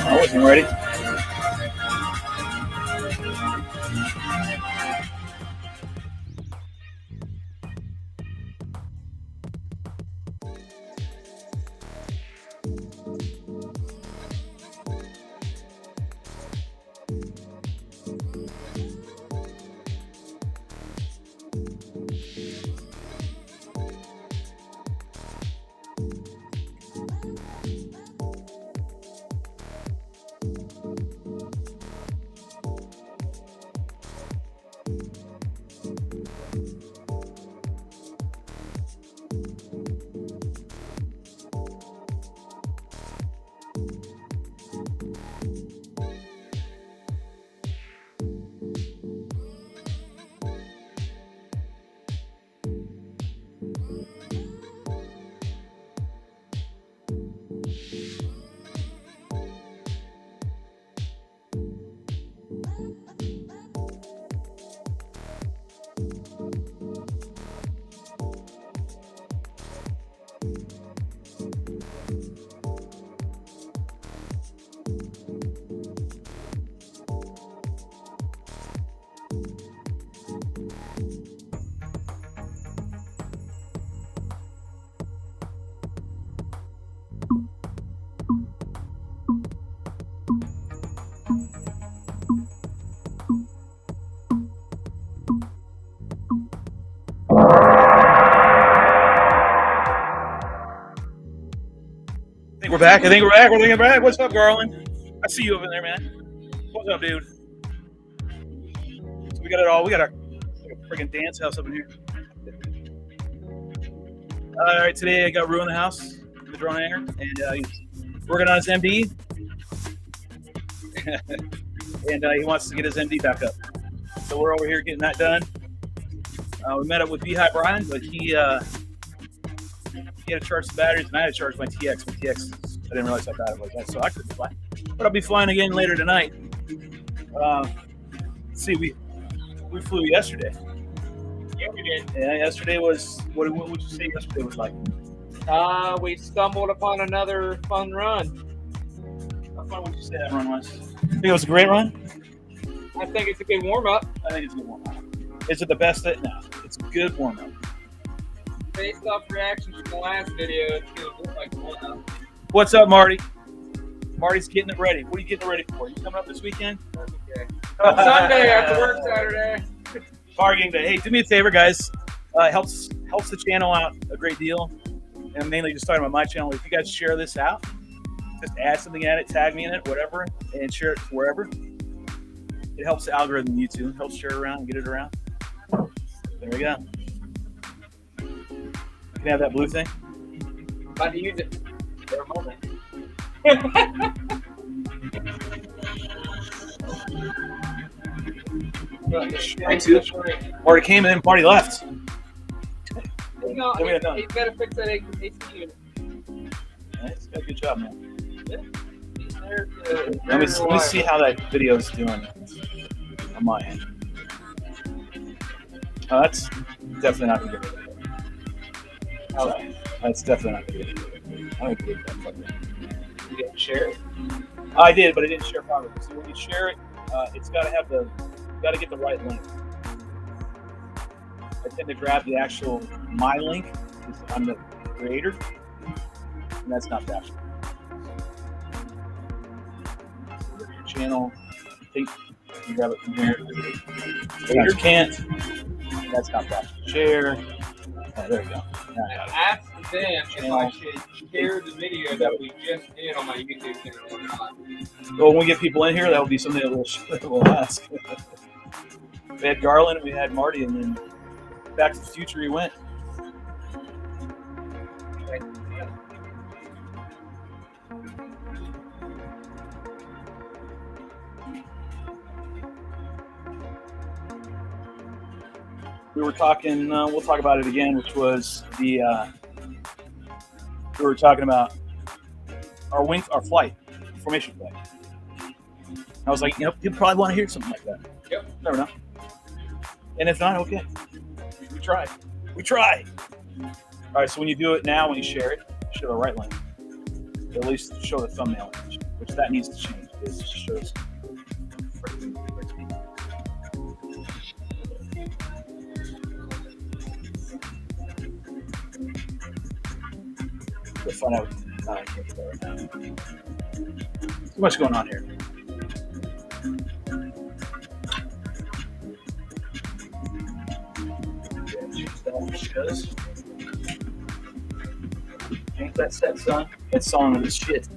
I wasn't ready. We're back. I think we're back. We're back. What's up, Garland? I see you over there, man. What's up, dude? So we got it all. We got a freaking dance house up in here. All right, today I got Rue in the house, the drone hanger, and he's working on his MD, and he wants to get his MD back up. So we're over here getting that done. We met up with Beehive Brian, but he had to charge the batteries, and I had to charge my TX. My TX, I didn't realize how bad it was, so I couldn't fly. But I'll be flying again later tonight. Let's see, we flew yesterday. Yeah, we did. Yeah, yesterday was, what would you say yesterday was like? We stumbled upon another fun run. How fun would you say that run was? I think it was a great run? I think it's a good warm-up. I think it's a good warm-up. Is it the best? No, it's a good warm-up. Based off reactions from the last video, it's going to look like a warm-up. What's up, Marty? Marty's getting it ready. What are you getting ready for? You coming up this weekend? That's okay. Sunday after work Saturday. Partying day. Hey, do me a favor, guys. It helps the channel out a great deal. And I'm mainly just talking about my channel. If you guys share this out, just add something at it, tag me in it, whatever, and share it wherever. It helps the algorithm of YouTube. Helps share it around and get it around. There we go. You can have that blue thing. About to use it for a moment. Me too. Marty came and then Marty left. You know, Then we had done. he's got to fix that AC unit. Nice. Got a good job, man. He's there to, Let me see how that video is doing on my end. Oh, that's definitely not gonna get it. Oh, that's definitely not gonna get it. I don't believe that. You didn't share it. I did, but I didn't share properly. So when you share it, it's got to have get the right link. I tend to grab the actual my link because I'm the creator, and that's not that. So your channel, you grab it from here. Creator can't. That's not that. Share. Oh, there you go. Ask them if I should share the video that we just did on my YouTube channel or not. Well, when we get people in here, that will be something that we'll ask. We had Garland, we had Marty, and then Back to the Future he went. We were talking, we'll talk about it again, which was we were talking about our flight, formation flight. I was like, you probably want to hear something like that. Yep. Never know. And if not, okay. We tried. All right, so when you do it now, when you share it, show the right link. At least show the thumbnail image, which that needs to change. It just shows. We'll find out. I can't do that right now. Too much going on here. Because ain't that set, son? It's on the shit.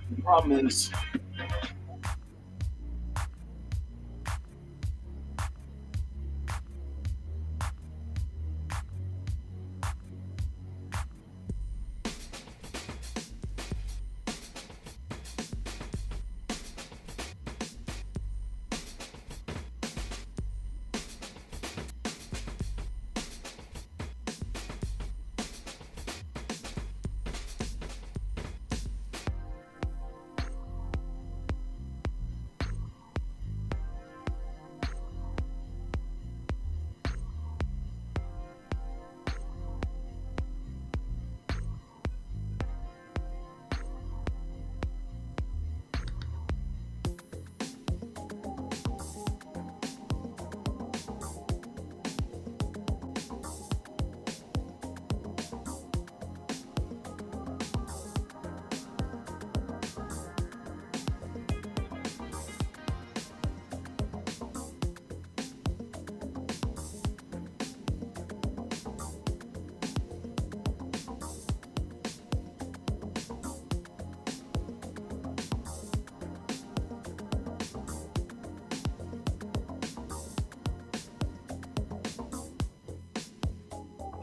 The problem is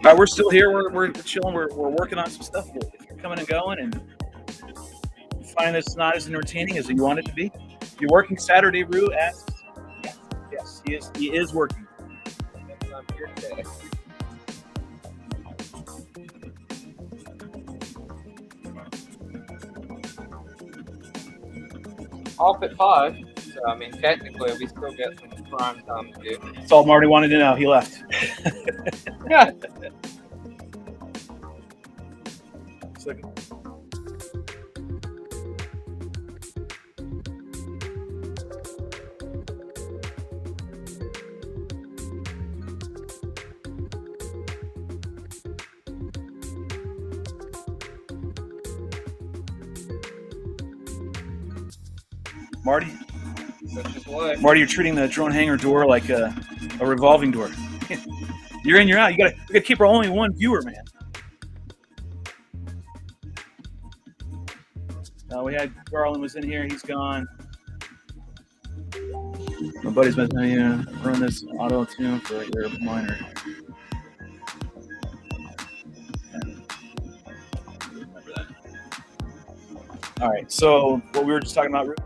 all right, we're still here. We're chilling. We're working on some stuff. If you're coming and going and you find this not as entertaining as you want it to be, you're working Saturday, Rue asks. Yes, he is. He is working. I'm here today. Off at 5, so I mean technically we still got some prime time to do. That's all Marty wanted to know. He left. Yeah. Second. Marty. That's just life. Marty, you're treating the drone hangar door like a revolving door. You're in, you're out. We gotta keep our only one viewer, man. We had Garland was in here. He's gone. My buddy's been run this auto tune for your miner. Remember that. All right. So what we were just talking about.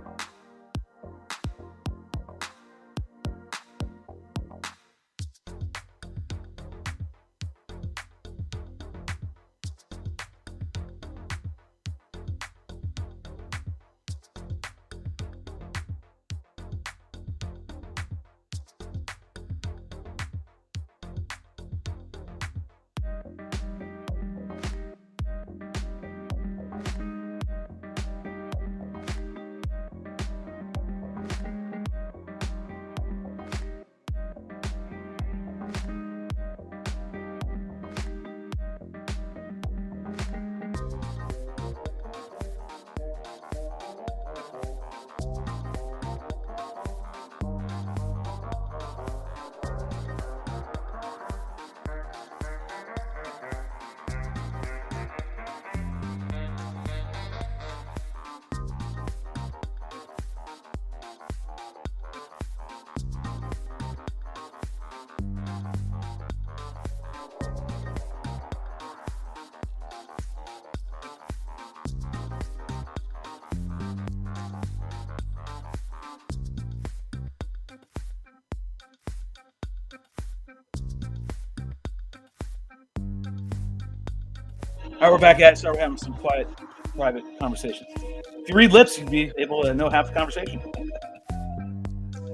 All right, we're back at it. So we're having some quiet, private conversations. If you read lips, you'd be able to know half the conversation.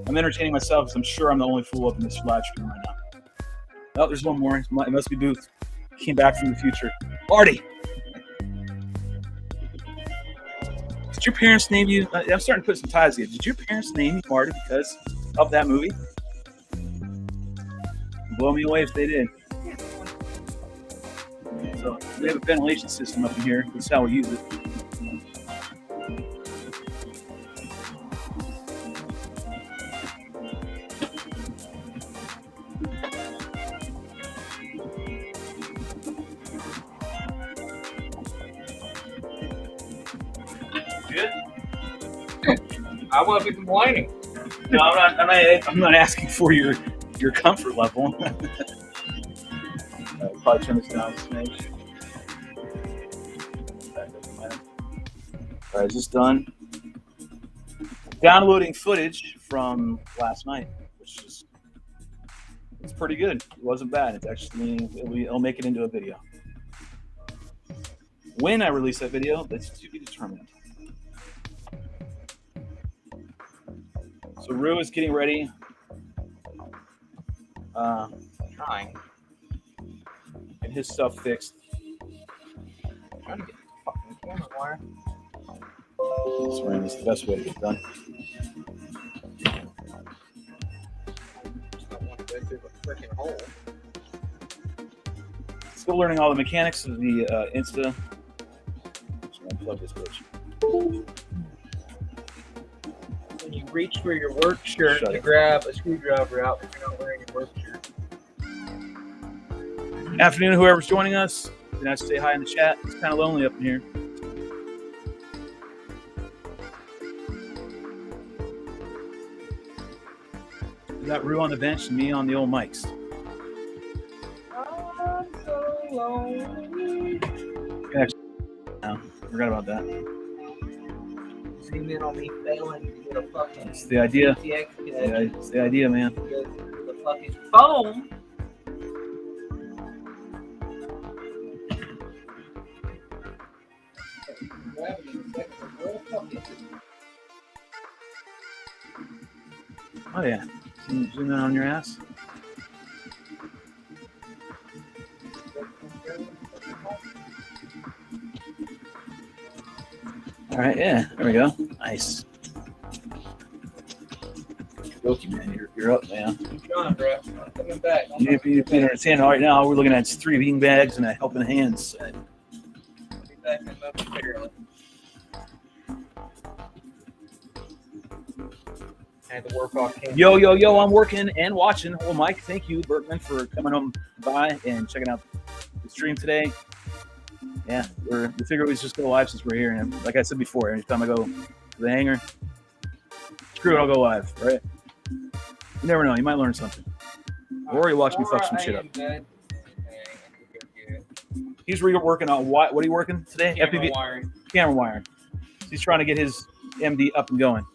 I'm entertaining myself because I'm sure I'm the only fool up in this live stream right now. Oh, there's one more. It must be Booth. Came back from the future. Marty! Did your parents name you? I'm starting to put some ties here. Did your parents name you Marty because of that movie? Blow me away if they did. So we have a ventilation system up in here. That's how we use it. Good? I wasn't complaining. No, I'm not asking for your comfort level. Probably turn this down a smidge. All right, is this done? Downloading footage from last night, which is it's pretty good. It wasn't bad. It's actually it'll make it into a video. When I release that video, that's to be determined. So Rue is getting ready. Trying. Get his stuff fixed. Trying to get the fucking camera wire. This is the best way to get done. Just don't want to go through the freaking hole. Still learning all the mechanics of the Insta. Just gonna plug this bitch. When you reach for your work shirt Shut to it. grab a screwdriver out, if you're not wearing your work shirt. Afternoon, whoever's joining us. Be nice to say hi in the chat. It's kind of lonely up in here. We got Rue on the bench and me on the old mics. I'm so lonely. No, forgot about that. Zoom in on me failing to get a fucking It's the idea. PTX Yeah, connection. it's the idea, man. Go through the fucking phone. Oh yeah. Zoom in on your ass. All right, yeah, there we go. Nice. Okay, man, you're up, man. I'm trying, bro. I'm coming back. You need to understand right now. We're looking at 3 bean bags and a helping hand set. I'll be back in momentarily. I had to work off camera. Yo, I'm working and watching. Well, Mike, thank you, Berkman, for coming home by and checking out the stream today. Yeah, we figure we just go live since we're here. And like I said before, anytime I go to the hangar, screw it, I'll go live, right? You never know. You might learn something. Or you watch me fuck some shit up. He's working on what are you working today? Camera wiring. Camera wiring. He's trying to get his MD up and going.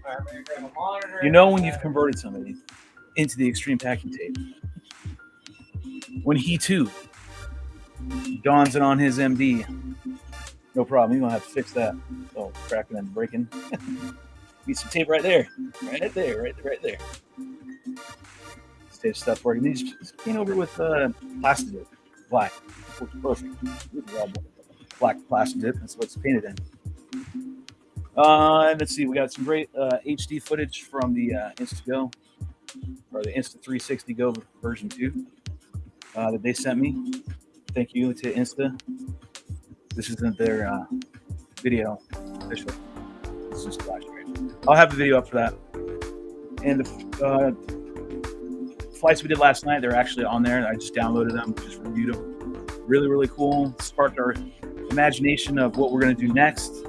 Alright, I'm gonna grab a monitor. You know when you've converted somebody into the extreme packing tape. When he too dawns it on his MD, no problem. You're gonna have to fix that. So cracking and breaking. Need some tape right there. Right there. Tape stuff working. These paint over with plastic dip. Black. Works perfect. Black plastic dip. That's what it's painted in. Let's see. We got some great HD footage from the Insta-Go or the Insta360 Go version 2 that they sent me. Thank you to Insta. This isn't their video official. It's just flash screen. I'll have the video up for that. And the flights we did last night, they're actually on there. I just downloaded them, just reviewed them. Really, really cool. Sparked our imagination of what we're going to do next.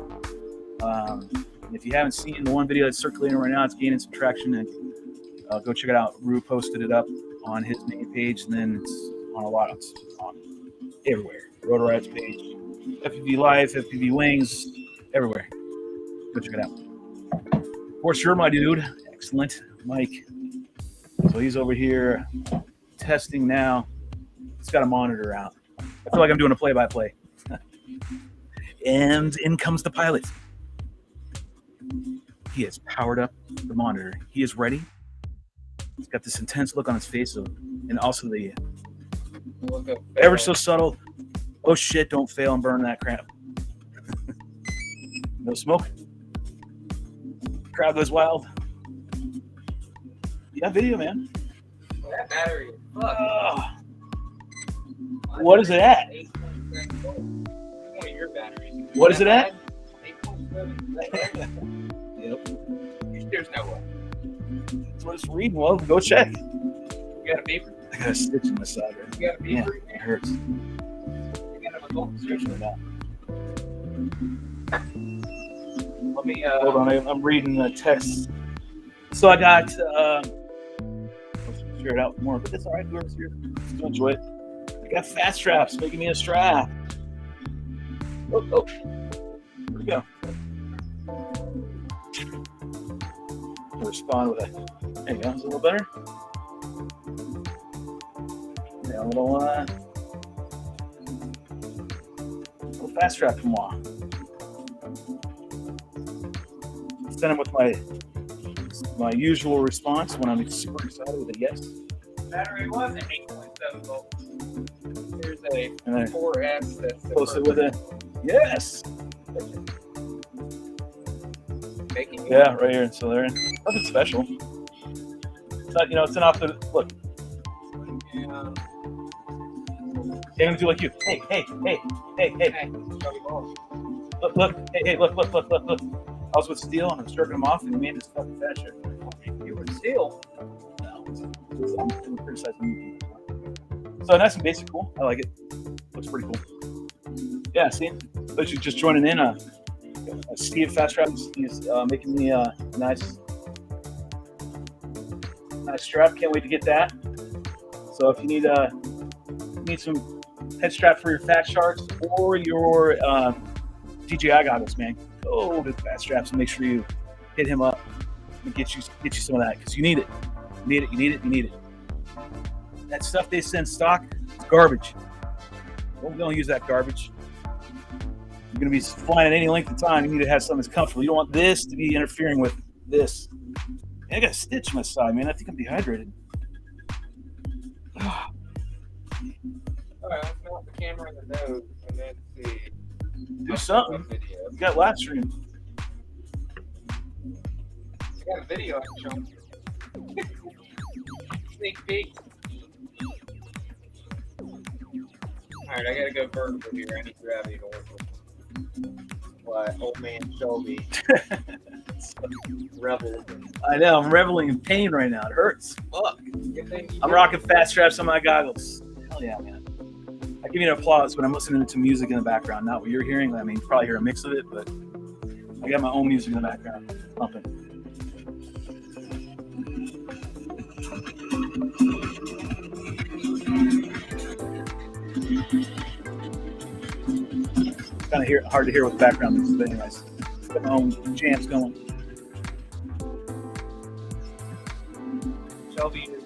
If you haven't seen the one video that's circulating right now, it's gaining some traction. And go check it out. Rue posted it up on his main page, and then it's on a lot of everywhere. Rotor Rides page, FPV Life, FPV Wings, everywhere. Go check it out. Of course, you're my dude. Excellent, Mike. So he's over here testing now. He's got a monitor out. I feel like I'm doing a play-by-play. And in comes the pilot. He has powered up the monitor. He is ready. He's got this intense look on his face, and also the ever so subtle, oh shit, don't fail and burn that crap. No smoke. Crowd goes wild. Yeah, video, man. That battery is what is it at? 8.7 volts. One of your batteries. What is it at? 8.7. Yep. There's no way. That's what it's reading. Well, go check. You got a beeper? I got a stitch in my side. Right? You got a Yeah, beeper? it hurts. You got a remote Stitch control? right now. Let me Hold on, I'm reading the text. So I got, let's share it out more, but that's all right. Whoever's here, still enjoy it. I got fat straps making me a strap. Oh, here we go. Respond with a, there you go, it's a little better. Yeah, a little fast strap from moi. Send him with my usual response when I'm super excited with a yes. battery was at 8.7 volts. Here's a And then 4S that's the post it with a yes. making you Yeah, right here. So there, nothing special. It's not, it's an off the look. Yeah. They're gonna do like you. Hey. Hey, Look. Hey, look. I was with Steel and I'm jerking him off and he made this fucking fat shit. you were still. No, I'm criticizing you. So nice and basic, cool. I like it. Looks pretty cool. Yeah, see? Those you just joining in. Steve Fast Strap is making me a nice strap. Can't wait to get that. So if you need some head strap for your Fat Sharks or your DJI goggles, man, go to Fat Straps and make sure you hit him up and get you some of that because you need it. You need it. That stuff they send stock, it's garbage. Don't use that garbage. You're going to be flying at any length of time. You need to have something that's comfortable. You don't want this to be interfering with this. Man, I got a stitch in my side, man. I think I'm dehydrated. Alright, let's mount the camera in the nose and then see. Do something. Video. You got live stream. I got a video I can show you. Sneak peek. Alright, I gotta go vertical here. I need gravity to work with. What? Old man Shelby. Rebel. I know. I'm reveling in pain right now. It hurts. Fuck. I'm rocking fat straps on my goggles. Hell yeah, man. I give you an applause when I'm listening to music in the background, not what you're hearing. I mean, you probably hear a mix of it, but I got my own music in the background pumping. It's kind of hard to hear with the background music, but anyways, got my own jams going. Shelby is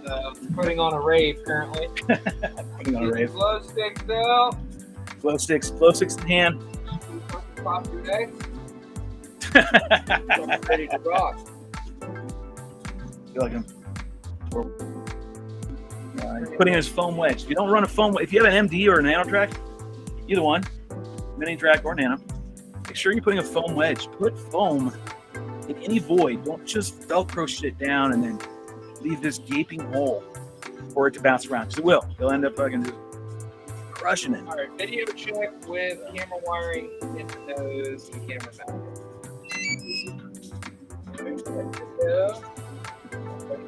putting on a rave currently. Putting on a rave. Glow sticks out. Glow sticks in hand. Pop today. Ready to rock. Feel like I'm putting in his foam wedge. If you don't run a foam, if you have an MD or a Nano Track, either one, Mini Track or Nano, make sure you're putting a foam wedge. Put foam in any void. Don't just Velcro shit down and then leave this gaping hole for it to bounce around, because it will. They'll end up fucking just crushing it. All right, video check with camera wiring in the nose and camera mount.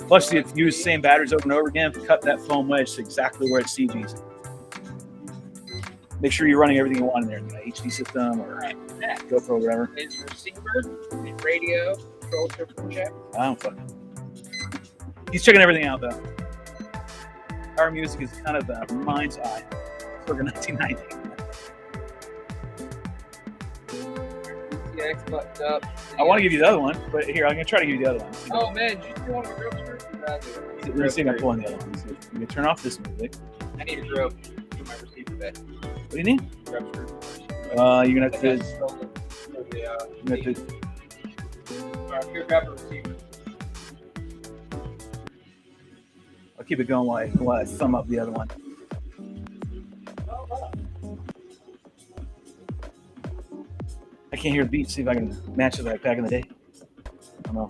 Plus, if you use the same batteries over and over again, cut that foam wedge to exactly where it CGs. Make sure you're running everything you want in there, HD system or GoPro, or whatever. It's receiver, radio, control triple check. I don't fucking. He's checking everything out though. Our music is kind of a mind's eye for 1990. PTX buttoned up. I want to give you the other one, but here, I'm going to try to give you the other one. Oh man, did you do one of the grip screws? Let me see if I'm pulling the other one. So you can turn off this music. I need a grip for my receiver bed. What do you need? Grip screw. You're going to have to. Alright, here, grab the receiver. I'll keep it going while I thumb up the other one. I can't hear a beat. See if I can match it like back in the day. I don't know.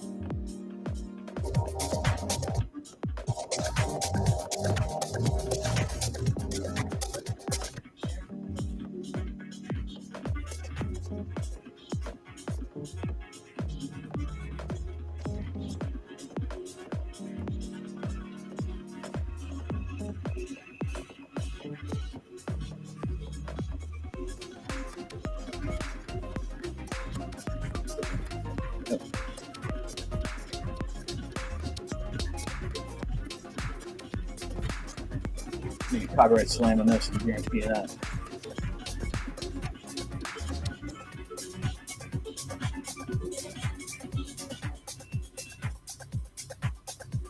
Copyright slam on this, I guarantee you that.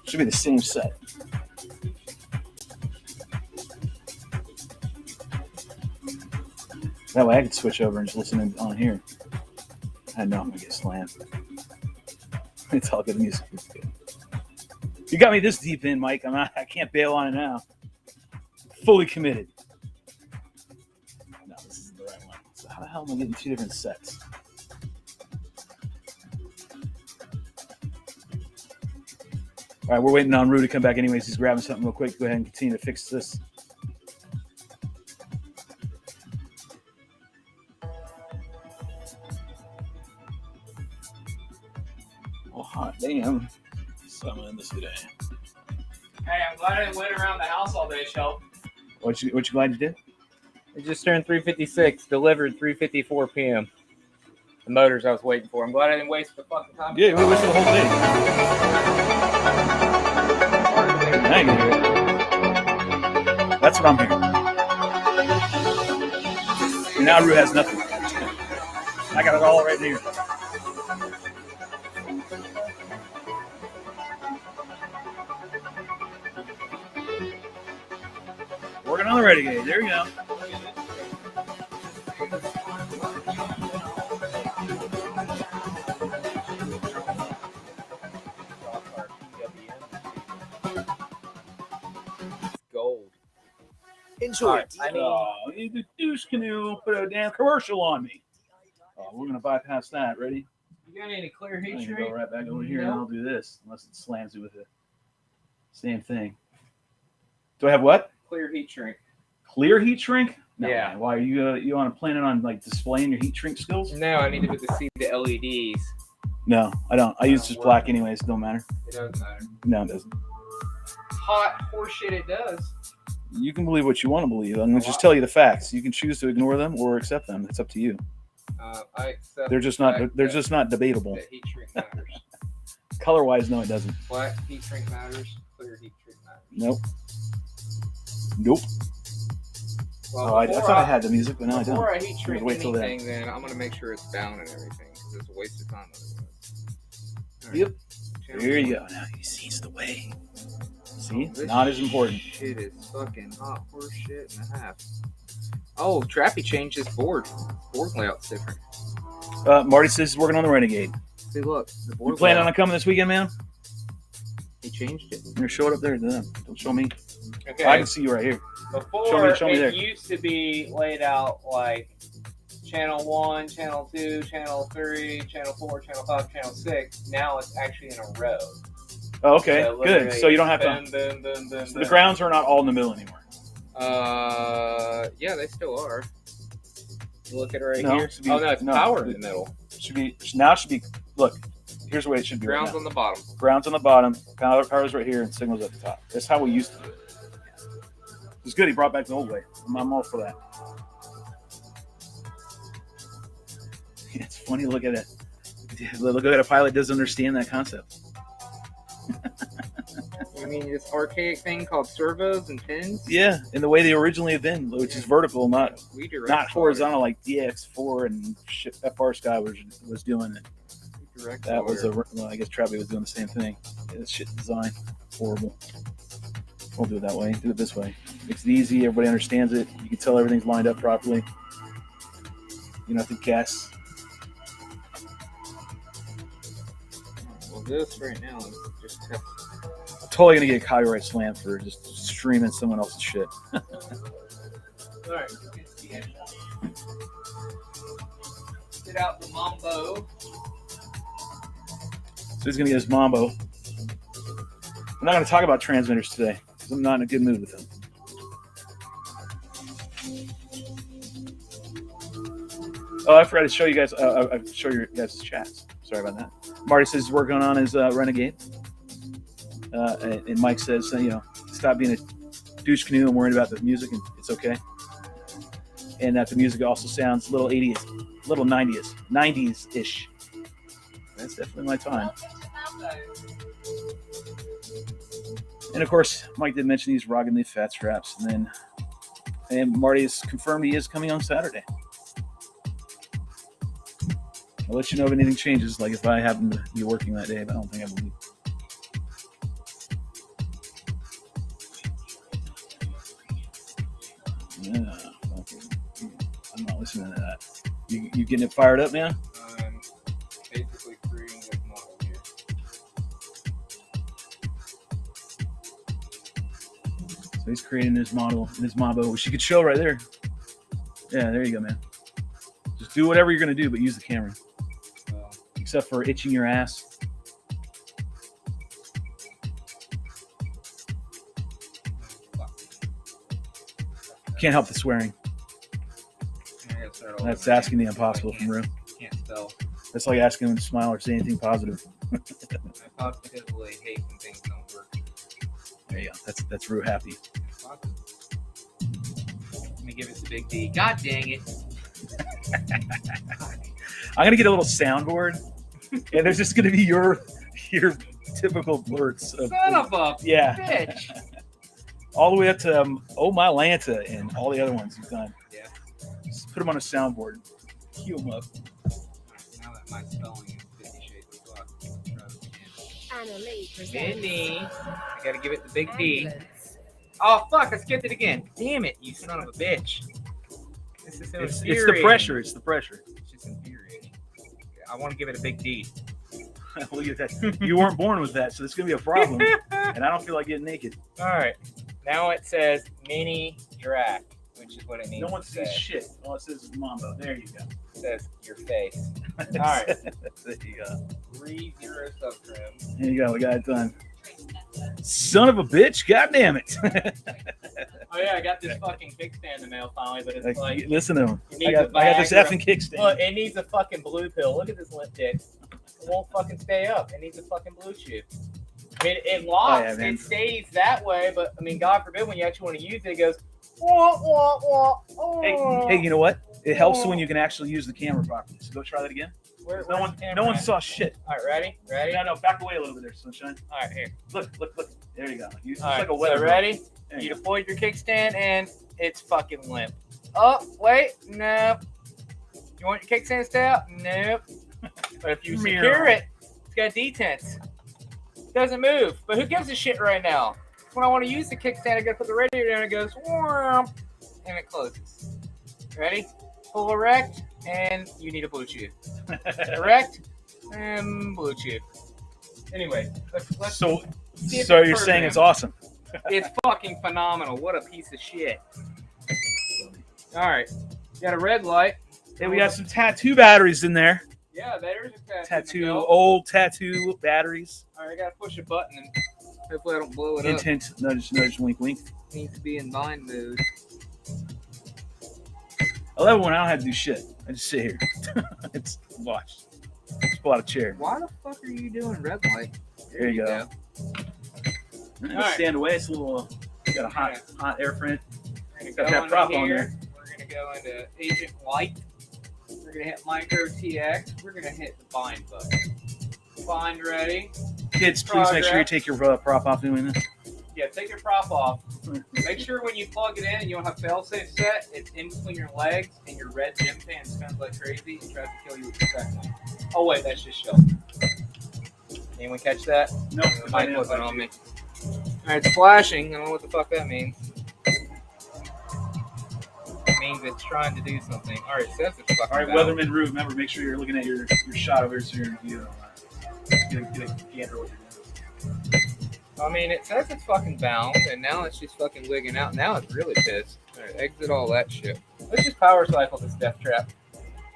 Should be the same set. That way I could switch over and just listen in on here. I know I'm gonna get slammed. It's all good music. It's good. You got me this deep in, Mike. I can't bail on it now. Fully committed. No, this isn't the right one. So how the hell am I getting two different sets? All right, we're waiting on Rue to come back anyways. He's grabbing something real quick. Go ahead and continue to fix this. Oh, hot damn. Something in this today. Hey, I'm glad I didn't wait around the house all day, Shelp. What you glad you did? It just turned 3:56, delivered 3:54 p.m. The motors I was waiting for. I'm glad I didn't waste the fucking time. Yeah, we wasted the whole day. I ain't gonna hear it. That's what I'm hearing. And now Rue has nothing. I got it all right here. Working on the Renegade. There we go. Gold. Enjoy. Oh, the douche canoe put a damn commercial on me. Oh, we're gonna bypass that. Ready? You got any clear I'm heat gonna shrink? go right back over here and I'll do this, unless it slams it with the same thing. Do I have what? Clear heat shrink. Clear heat shrink? No, Yeah. man. Why are you on planning on like displaying your heat shrink skills? No, I need to see the LEDs. No, I don't. I use just black anyways. Don't matter. It doesn't matter. No, it doesn't. Hot horseshit, it does. You can believe what you want to believe. I'm going to just tell you the facts. You can choose to ignore them or accept them. It's up to you. I accept. They're just the not. fact They're just not debatable. that heat shrink matters. Color-wise, no, it doesn't. Black heat shrink matters. Clear heat shrink matters. Nope. Nope. Well, Oh, I thought I had the music, but now I don't. Before I heat shrink Wait till then. anything, then I'm gonna make sure it's down and everything because it's a waste of time otherwise. All right. Yep. Channel There you one. go. Now he sees the way. See, This not as important. Shit is fucking hot horse shit and a half. Oh, Trappy changed his board. Board layout's different. Marty says he's working on the Renegade. See, look, the You board planning layout. on coming this weekend, man? He changed it. You're show it up there to them. Don't show me. Okay. I can see you right here. Before, show me it there. used to be laid out like channel 1, channel 2, channel 3, channel 4, channel 5, channel 6. Now it's actually in a row. Oh, okay, So good. literally So you don't have to. boom, boom, boom, boom, So the boom. grounds are not all in the middle anymore. Yeah, they still are. You look at it right No, here. it should be- Oh no, it's no, power in the middle. Should be now. It should be. Look, here's the way it should be. Grounds right on the bottom. now. Grounds on the bottom. Power's right here, and signals at the top. That's how we used to do it. It's good. He brought back the old way. I'm all for that. It's funny to look at it. Look at a pilot doesn't understand that concept. I mean, this archaic thing called servos and pins. Yeah, and the way they originally have been, which is vertical, not We direct not horizontal like DX4 and shit FR Sky was doing. It. Direct That was a wire. well, I guess Travis was doing the same thing. Yeah, this shit design horrible. Don't do it that way. Do it this way. Makes it easy. Everybody understands it. You can tell everything's lined up properly. You don't have to guess. Well, this right now is just test. I'm totally gonna get a copyright slam for just streaming someone else's shit. All right. Get out the mambo. So he's gonna get his mambo. We're not gonna talk about transmitters today because I'm not in a good mood with them. Oh, I forgot to show you guys. I show you guys' chats. Sorry about that. Marty says he's working on his Renegade, and Mike says, stop being a douche canoe and worrying about the music, and it's okay. And that the music also sounds a little 80s, little 90s ish. That's definitely my time. And of course, Mike did mention he's rocking the fat straps, and Marty has confirmed he is coming on Saturday. I'll let you know if anything changes, like if I happen to be working that day, but I don't think I will be. Yeah, okay. I'm not listening to that. You getting it fired up, man? I'm basically creating this model here. So he's creating his model, his Mabo, which you could show right there. Yeah, there you go, man. Just do whatever you're going to do, but use the camera. Well, Except for itching your ass. Can't help the swearing. I gotta start all That's over again. asking the impossible from Rue. Can't spell. That's like asking him to smile or say anything positive. I positively hate when things don't work. There you go. That's Rue happy. Let me give it the big D. God dang it. I'm gonna get a little soundboard, and there's just gonna be your typical blurts of Son of a yeah, bitch. all the way up to Oh My Lanta and all the other ones you've done. Yeah. Just put them on a soundboard, cue them up. Now that my spelling is 50 Shades of Black, I'll try it again. Anna Lee presents Minnie. I gotta give it the big D. Ambulance. Oh, fuck. I skipped it again. Damn it, you son of a bitch. This is so It's the infuriating. pressure. It's the pressure. It's just infuriating. I want to give it a big D. Look at that. You weren't born with that, so it's gonna be a problem. And I don't feel like getting naked. All right. Now it says Mini Drac, which is what it needs No one to say. sees shit. All it says is Mambo. There you go. It says your face. All right. There you go. 3-0 subtrim. There you go. We got it done. Son of a bitch. God damn it. Oh yeah, I got this fucking kickstand in the mail finally, but it's like Listen to him. it I needs got a this Viagra. effing kickstand. Look, it needs a fucking blue pill. Look at this limp dick. won't fucking stay up. It needs a fucking Bluetooth. I mean, it locks, man. it stays that way, but I mean, God forbid when you actually want to use it, it goes, wah, wah, wah, oh. Hey, you know what? It helps when you can actually use the camera properly. So go try that again. No one saw shit. All right, ready? Ready? No, back away a little bit there, sunshine. All right, here. Look. There you go. It's All right, like a weather. so ready? There You you go. deployed your kickstand and it's fucking limp. Oh, wait, nope. You want your kickstand to stay up? Nope. But if you secure it, it's got detents. It doesn't move. But who gives a shit right now? When I want to use the kickstand, I gotta put the radio down and it goes, whomp, and it closes. Ready? Full erect, and you need a Bluetooth. Erect, and Bluetooth. Anyway, let's So see if you're it's saying it's programmed. awesome. It's fucking phenomenal. What a piece of shit. All right. Got a red light. Hey, we got some tattoo batteries in there. Yeah, there's a Tattoo, old tattoo batteries. All right, I got to push a button and hopefully I don't blow it Hint, up. hint, nudge, wink, wink. Needs to be in bind mode. I love it when I don't have to do shit. I just sit here. It's watch. Just pull out a chair. Why the fuck are you doing red light? There you go. Alright. Stand away. It's a little. Got a hot air front. We're Got gonna that go prop into on here. there. We're gonna go into Agent Light. We're gonna hit Micro TX. We're gonna hit the bind button. Bind ready. Kids, please make sure you take your prop off doing this. Yeah, take your prop off. Make sure when you plug it in and you don't have fail-safe set, it's in between your legs and your red gym fan spins like crazy and tries to kill you with your second. Oh wait, that's just shell. Anyone catch that? No, The mic wasn't on me. Alright, it's flashing. I don't know what the fuck that means. It means it's trying to do something. Alright, it says it's fucking All right, valid. Weatherman Rube. Remember, make sure you're looking at your shot over here so you get a gander what you're doing. I mean, it says it's fucking bound, and now it's just fucking wigging out. Now it's really pissed. Alright, exit all that shit. Let's just power cycle this death trap.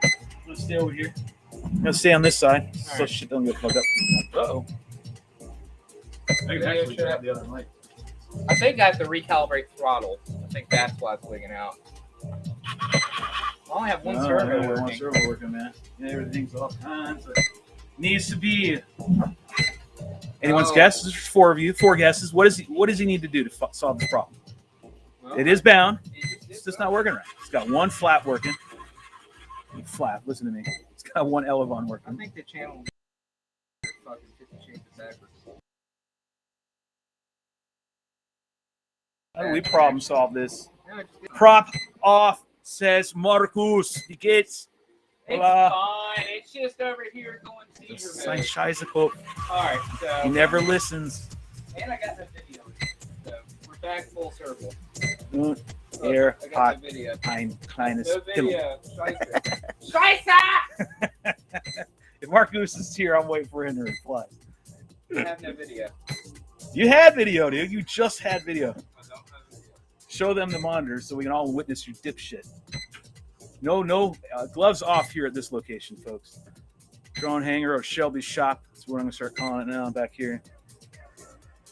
I'm gonna stay over here. I'm gonna stay on this side so Alright. shit don't get plugged up. Uh-oh. I can Video actually check. grab the other mic. I think I have to recalibrate throttle. I think that's why it's wigging out. I only have one Oh, servo yeah, working. One servo working, man. Yeah, everything's all kinds of needs to be. Anyone's Oh. guess? There's 4 of you. 4 guesses. What does he need to do to solve this problem? Well, It is bound. it It's just not working right. It's got one flap working. Flap. Listen to me. It's got one elevon I working. think the channel is fucking 50 shades of backwards. How do we problem solve this? No, it's good. Prop off, says Marcus. He gets. It's Hola. fine. It's just over here going seizure Sein mode. Scheiße, Cope. All right, so He never listens. and I got the video. So we're back full circle. Und Look, er I got hat the video. ein kleines No Pimmel. video. Scheiße. Scheiße! If Marcus is here, I'm waiting for him to reply. I have no video. You had video, dude. You just had video. I don't have video. Show them the monitors so we can all witness your dipshit. No, gloves off here at this location, folks. Drone hangar or Shelby's shop. That's what I'm gonna start calling it now. Back here,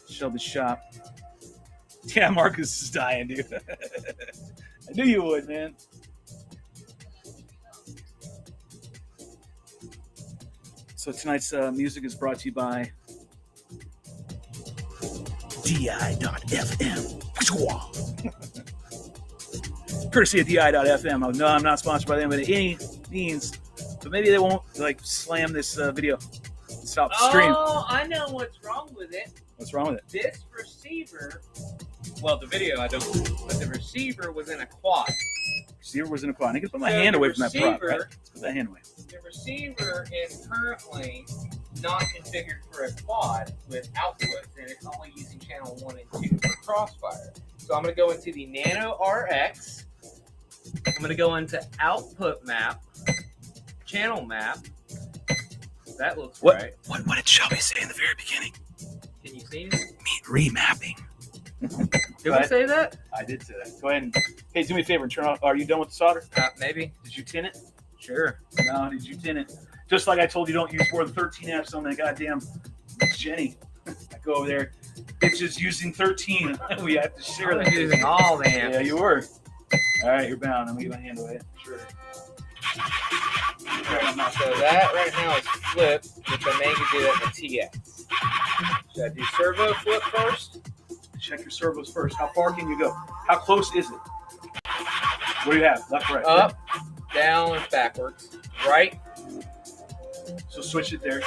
Shelby's shop. Yeah, Marcus is dying, dude. I knew you would, man. So tonight's music is brought to you by DI.FM. Courtesy of DI.FM. Oh, no, I'm not sponsored by them by any means, but maybe they won't like slam this video. Stop the stream. Oh, I know what's wrong with it. What's wrong with it? This receiver, well, the video I don't, but the receiver was in a quad. Receiver was in a quad. I can put my So hand the away from that prop. receiver- Right? Let's put that hand away. The receiver is currently not configured for a quad with outputs, and it's only using channel 1 and 2 for Crossfire. So I'm going to go into the Nano RX. I'm going to go into output map, channel map. That looks right. What did Shelby say in the very beginning? Can you see it? Remapping. Did we say that? I did say that. Go ahead and hey, do me a favor and turn off. Are you done with the solder? Maybe. Did you tin it? Sure. No, did you tin it? Just like I told you, don't use more than 13 amps on that goddamn Jenny. I go over there. It's just using 13. We have to share You're that. using all the amps. Yeah, you were. All right, you're bound. I'm gonna get my hand away. Sure. So that right now is flip, which I mainly do at the TX. Should I do servo flip first? Check your servos first. How far can you go? How close is it? What do you have? Left, right? Up, down, backwards. Right. So switch it there.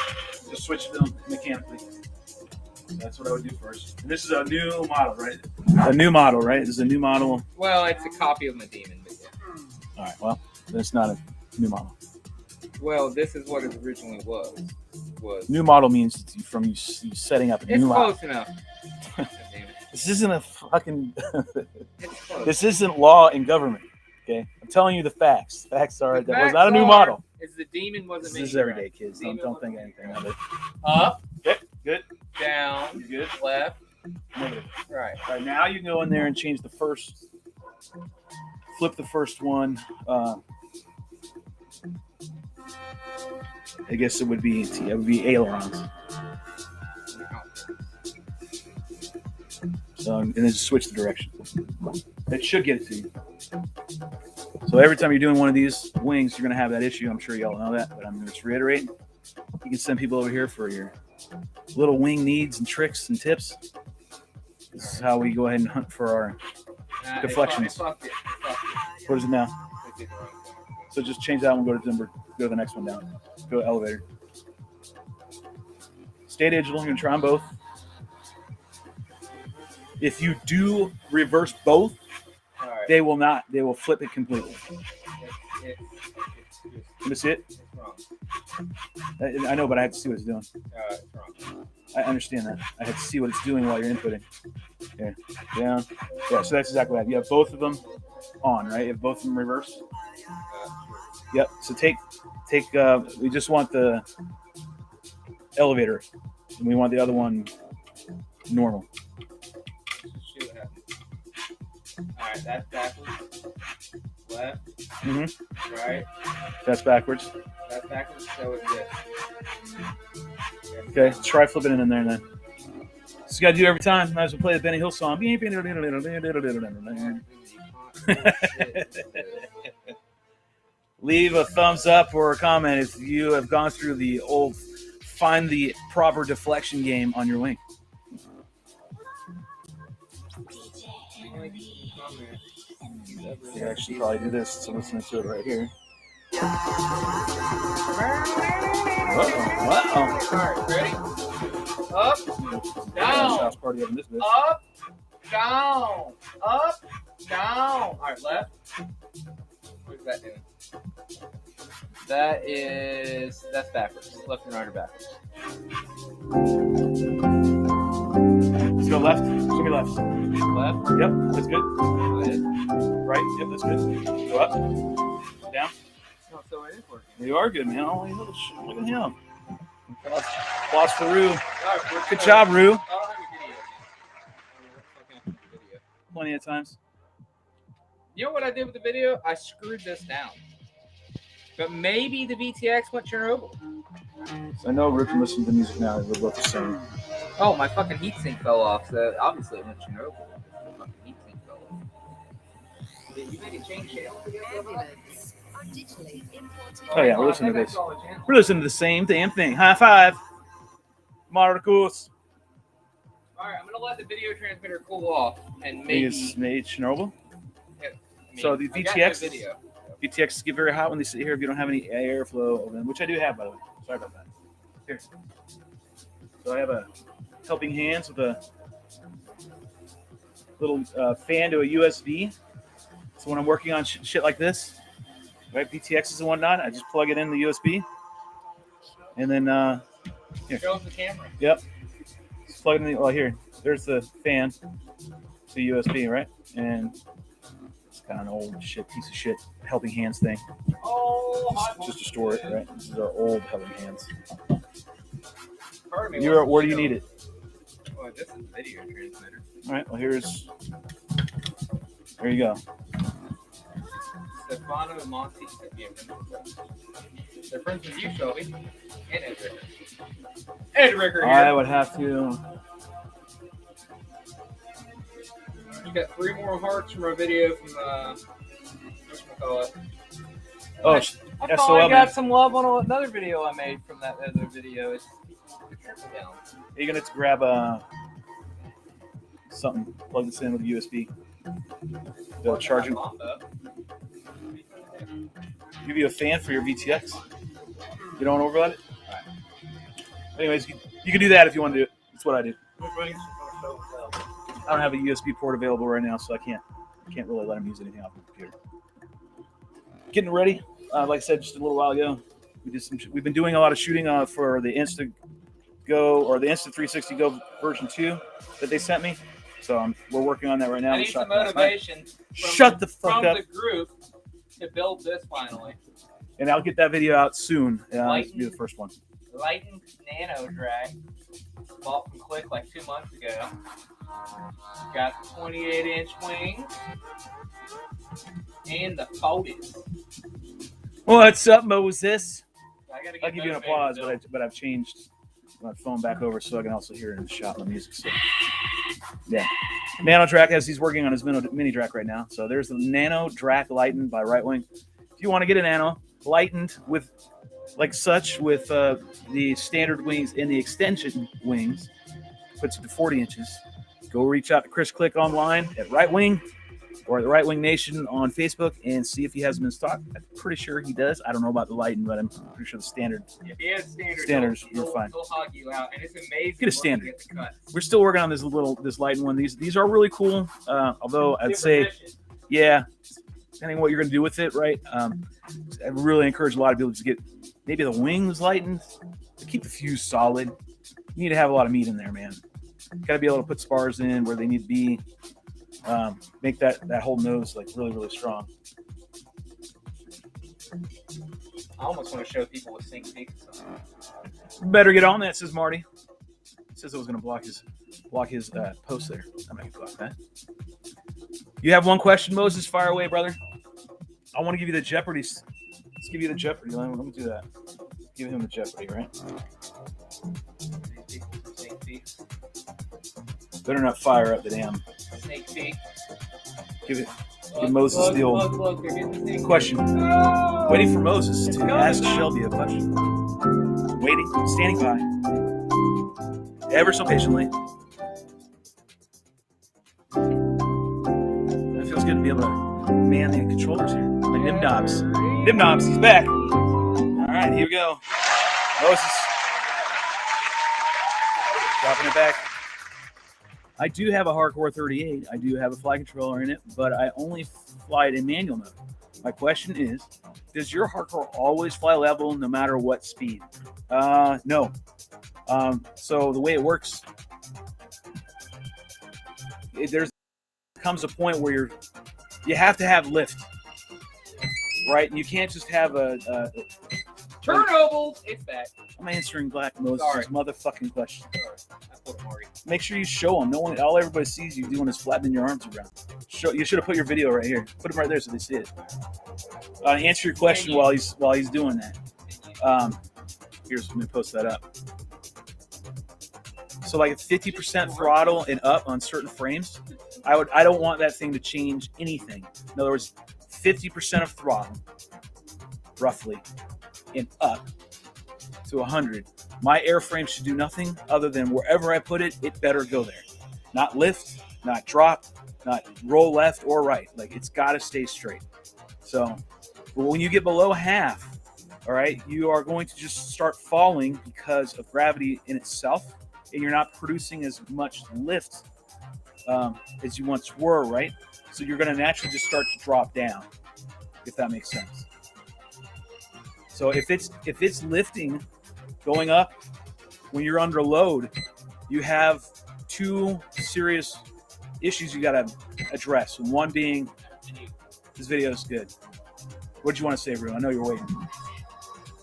Just switch them mechanically. That's what I would do first. And this is a new model, right? A new model, right? This is a new model. Well, it's a copy of my demon. But yeah. All right. Well, it's not a new model. Well, this is what it originally was. New model means it's from you setting up a It's new model. close enough. Damn it. This isn't a fucking. It's close. This isn't law in government. Okay, I'm telling you the facts. Facts are The that was facts not a new are, modal. Is the demon wasn't This made is everyday, right. kids. Demon Don't think wasn't anything of it. Up, Okay, good. down, You good? left, Negative. right. All right, now you can go in there and change the first. Flip the first one. I guess it would be ailerons. So and then just switch the direction. It should get it to you. So every time you're doing one of these wings, you're gonna have that issue. I'm sure y'all know that, but I'm gonna just reiterate. You can send people over here for your little wing needs and tricks and tips. This is how we go ahead and hunt for our. Deflections. It fucked it. What is it now? It did the wrong thing. So just change that one. Go to number. Go to the next one down. Go to elevator. Stay digital. You're gonna try them both. If you do reverse both, All right. they will not. They will flip it completely. Let me see it. It's wrong. I know, but I have to see what it's doing. It's wrong. I understand that. I have to see what it's doing while you're inputting. Here, down. Yeah, so that's exactly what I have. You have both of them on, right? You have both of them reversed. Yep. So take. We just want the elevator, and we want the other one normal. See what happens. All right, that's backwards. Left, Mm-hmm. right. That's backwards. That's backwards. So is this. Okay, try flipping it in there then. So you gotta do it every time. Might as well play the Benny Hill song. Leave a thumbs up or a comment if you have gone through the old find the proper deflection game on your wing. You actually probably do this, so listen to it right here. Wow. All right, ready? Up, down. House party up in this bitch. Up, down, up, down. All right, left. What's that doing? That's backwards. Left and right are backwards. Let's go left. Show me left. Left. Yep, that's good. Good. Right, yep, that's good. Go up. Down. Oh, so it is working. You are good, man. Oh, look at him. Applause for Rue. All right, Good job, Rue. I don't have a video. Plenty of times. You know what I did with the video? I screwed this down. But maybe the VTX went Chernobyl. So I know Rue can listen to music now. We're both the same. Oh, my fucking heatsink fell off. So obviously it went Chernobyl. The fucking heatsink fell off. Did you make it change channel together? Oh yeah, we're listening to this. We're listening to the same damn thing. High five. Marcus. Alright, I'm gonna let the video transmitter cool off and Maybe maybe. it's made Chernobyl. So the I got VTX video. VTX get very hot when they sit here if you don't have any airflow of them, which I do have, by the way. Sorry about that. Here. So I have a helping hands with a little fan to a USB. So when I'm working on shit like this, right, VTXs and whatnot, I just plug it in the USB. And then, here. Show them the camera. Yep. Just plug it in the, here. There's the fan to USB, right? And it's kind of an old piece of shit helping hands thing. Oh, Just to store it, right? This is our old helping hands. Pardon me, Where do you need it? Oh, this is video transmitter. All right. Well, there you go. Stefano and Monty. They're friends with you, Shelby. And Ed Ricker. Ed Ricker here. I would have to. You got 3 more hearts from our video from, whatchamacallit. Oh, I SOL, finally man. got some love on another video I made from that other video. It's down. You're gonna have to grab something, plug this in with a USB. The charging. Give you a fan for your VTX. You don't want to overload it? Alright. Anyways, you can do that if you want to do it. That's what I do. I don't have a USB port available right now, so I can't really let him use anything off the computer. Getting ready. Like I said just a little while ago, we've been doing a lot of shooting for the Insta Go or the Insta360 Go version 2 that they sent me. So we're working on that right now. I need some motivation. Shut the fuck up. From the group to build this finally. And I'll get that video out soon. This will be the first one. Lightened Nano Drag. Bought from Click like 2 months ago. Got the 28-inch wings. And the folded. What's up, Moses? I'll give you an applause, but I've changed my phone back over so I can also hear it in the shop the music. So, yeah. Nano Drac, as he's working on his mini Drac right now. So there's the Nano Drac Lightened by Right Wing. If you want to get a Nano lightened with the standard wings and the extension wings, puts it to 40 inches. Go reach out to Chris Click online at Right Wing or at the Right Wing Nation on Facebook and see if he has them in stock. I'm pretty sure he does. I don't know about the lightened, but I'm pretty sure the standard. If he has standards, you're fine. He'll hog you out, and it's amazing. Get a standard. Get the cuts. We're still working on this lightened one. These are really cool. Although I'd say, yeah, depending on what you're going to do with it, right? I really encourage a lot of people to get maybe the wings lightened, to keep the fuse solid. You need to have a lot of meat in there, man. Got to be able to put spars in where they need to be. Make that whole nose like really, really strong. I almost want to show people with sneak peeks. Better get on that, says Marty. He says I was going to block his post there. I'm not going to block that. You have one question, Moses? Fire away, brother. I want to give you the Jeopardy. Let's give you the Jeopardy. Let me do that. Give him the Jeopardy, right? Sneak peeks. Better not fire up the damn. Sneak peek. Give Moses the old Look, they're getting the sneak question. Oh! Waiting for Moses to ask Shelby a question. Waiting, standing by, ever so patiently. It feels good to be able to man the controllers here. Like Nim Knobs. Nim Knobs, he's back. All right, here we go. Moses. Dropping it back. I do have a Hardcore 38. I do have a flight controller in it, but I only fly it in manual mode. My question is, does your Hardcore always fly level no matter what speed? No. So the way it works, comes a point where you have to have lift, right? And you can't just have Turnovers. It's back. I'm answering Black Moses' motherfucking question. Sorry. Make sure you show them. All everybody sees you doing is flattening your arms around. You should have put your video right here. Put them right there so they see it. Answer your question while he's doing that. Let me post that up. So like 50% throttle and up on certain frames, I don't want that thing to change anything. In other words, 50% of throttle, roughly, and up to 100. My airframe should do nothing other than wherever I put it, it better go there. Not lift, not drop, not roll left or right. Like, it's got to stay straight. So, but when you get below half, all right, you are going to just start falling because of gravity in itself, and you're not producing as much lift as you once were, right? So you're going to naturally just start to drop down, if that makes sense. So if it's lifting, going up, when you're under load, you have two serious issues you got to address. One being, this video is good. What did you want to say, Bruno? I know you're waiting.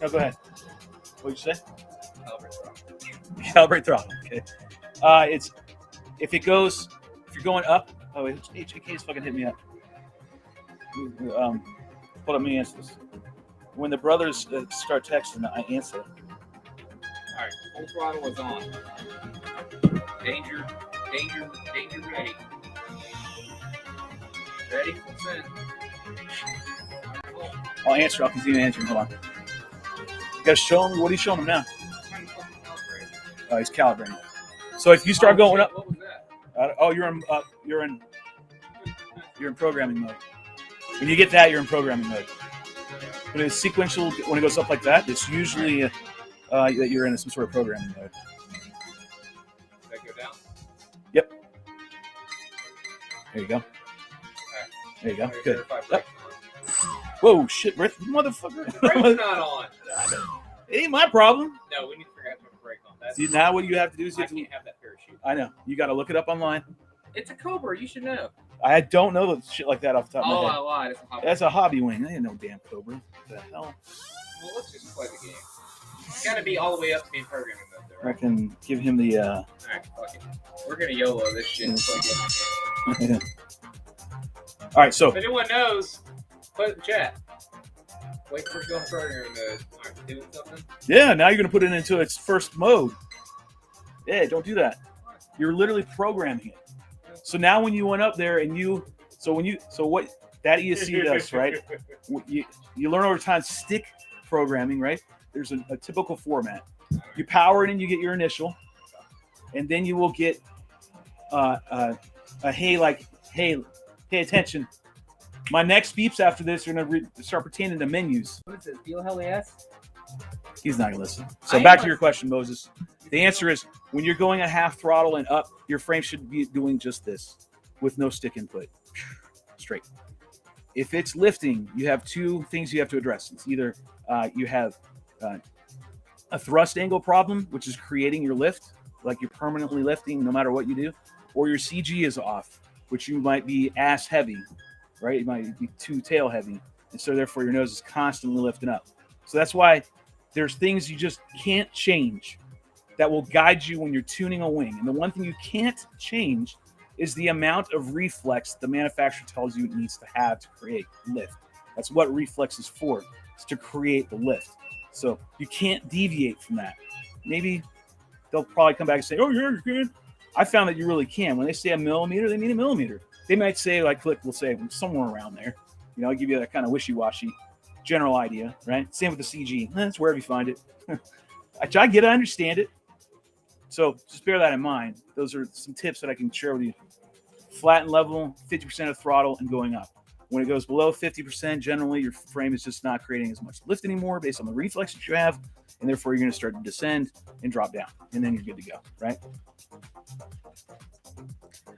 No, go ahead. What did you say? Calibrate throttle. Okay. If you're going up. Oh, HAK is fucking hitting me up. Hold on, let me answer this. When the brothers start texting, I answer. All right, full throttle is on. Danger, ready. Ready? Full send. I'll answer. I'll continue answering. Hold on. You gotta show him. What are you showing him now? Oh, he's calibrating. So if you start going up, What was that? you're in programming mode. When you get that, you're in programming mode. When it's sequential, when it goes up like that, it's usually that you're in some sort of programming mode. Did that go down? Yep. There you go. There you go. Make Good. sure if I Yep. break Whoa, shit, Rick, motherfucker. on. Brake's not on. It ain't my problem. No, we need to figure out how to put a brake on. That's, See, now what you have to do is you I have to. can't have that parachute. I know. You got to look it up online. It's a Cobra. You should know. I don't know the shit like that off the top of Oh, my I head. lied. It's a hobby. That's a hobby wing. I ain't no damn Cobra. What the hell? Well, let's just play the game. It's got to be all the way up to being programming mode, though, I right? can give him the. All right, fuck it. We're gonna YOLO this shit. Fuck it. All right, so If anyone knows, put it in the chat. Wait for it to go in programming mode. All right, doing something. yeah, now you're gonna put it into its first mode. Yeah, don't do that. You're literally programming it. So now when you went up there and so what that ESC does, right? You learn over time stick programming, right? There's a typical format. You power it and you get your initial, and then you will get a hey, pay attention. My next beeps after this are gonna start pertaining to menus. What is this? BLHES? He's not gonna listen. So I back am to your question, Moses. The answer is when you're going at half throttle and up, your frame should be doing just this with no stick input. Straight. If it's lifting, you have two things you have to address. It's either you have a thrust angle problem, which is creating your lift, like you're permanently lifting no matter what you do, or your CG is off, which you might be ass heavy, right? It might be too tail heavy. And so therefore your nose is constantly lifting up. So that's why there's things you just can't change that will guide you when you're tuning a wing. And the one thing you can't change is the amount of reflex the manufacturer tells you it needs to have to create lift. That's what reflex is for, is to create the lift. So you can't deviate from that. Maybe they'll probably come back and say, oh, yeah, you can. I found that you really can. When they say a millimeter, they mean a millimeter. They might say, like Click will say, somewhere around there. You know, I'll give you that kind of wishy-washy general idea, right? Same with the CG. That's wherever you find it. I get it, I understand it. So just bear that in mind. Those are some tips that I can share with you. Flat and level, 50% of throttle, and going up. When it goes below 50%, generally your frame is just not creating as much lift anymore based on the reflex that you have, and therefore you're going to start to descend and drop down, and then you're good to go, right?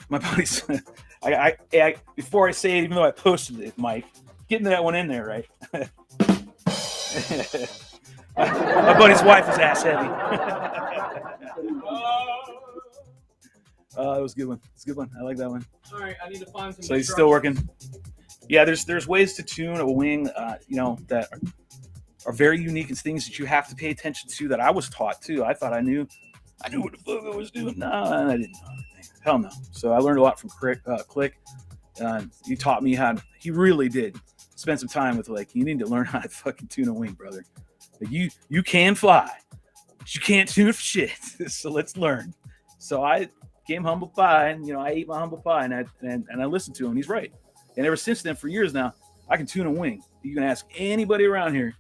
My buddy's, I before I say it, even though I posted it, Mike, getting that one in there, right? My buddy's wife is ass heavy. It was a good one. It's a good one. I like that one. All right, I need to find some. So he's still working. Yeah, there's ways to tune a wing, that are very unique and things that you have to pay attention to that I was taught too. I thought I knew what the fuck I was doing. No, I didn't know anything. Hell no. So I learned a lot from Click. He taught me he really did spend some time with, like, you need to learn how to fucking tune a wing, brother. Like, you can fly, but you can't tune for shit. So let's learn. So I came humble pie, and I ate my humble pie, and I listened to him. He's right. And ever since then, for years now, I can tune a wing. You can ask anybody around here.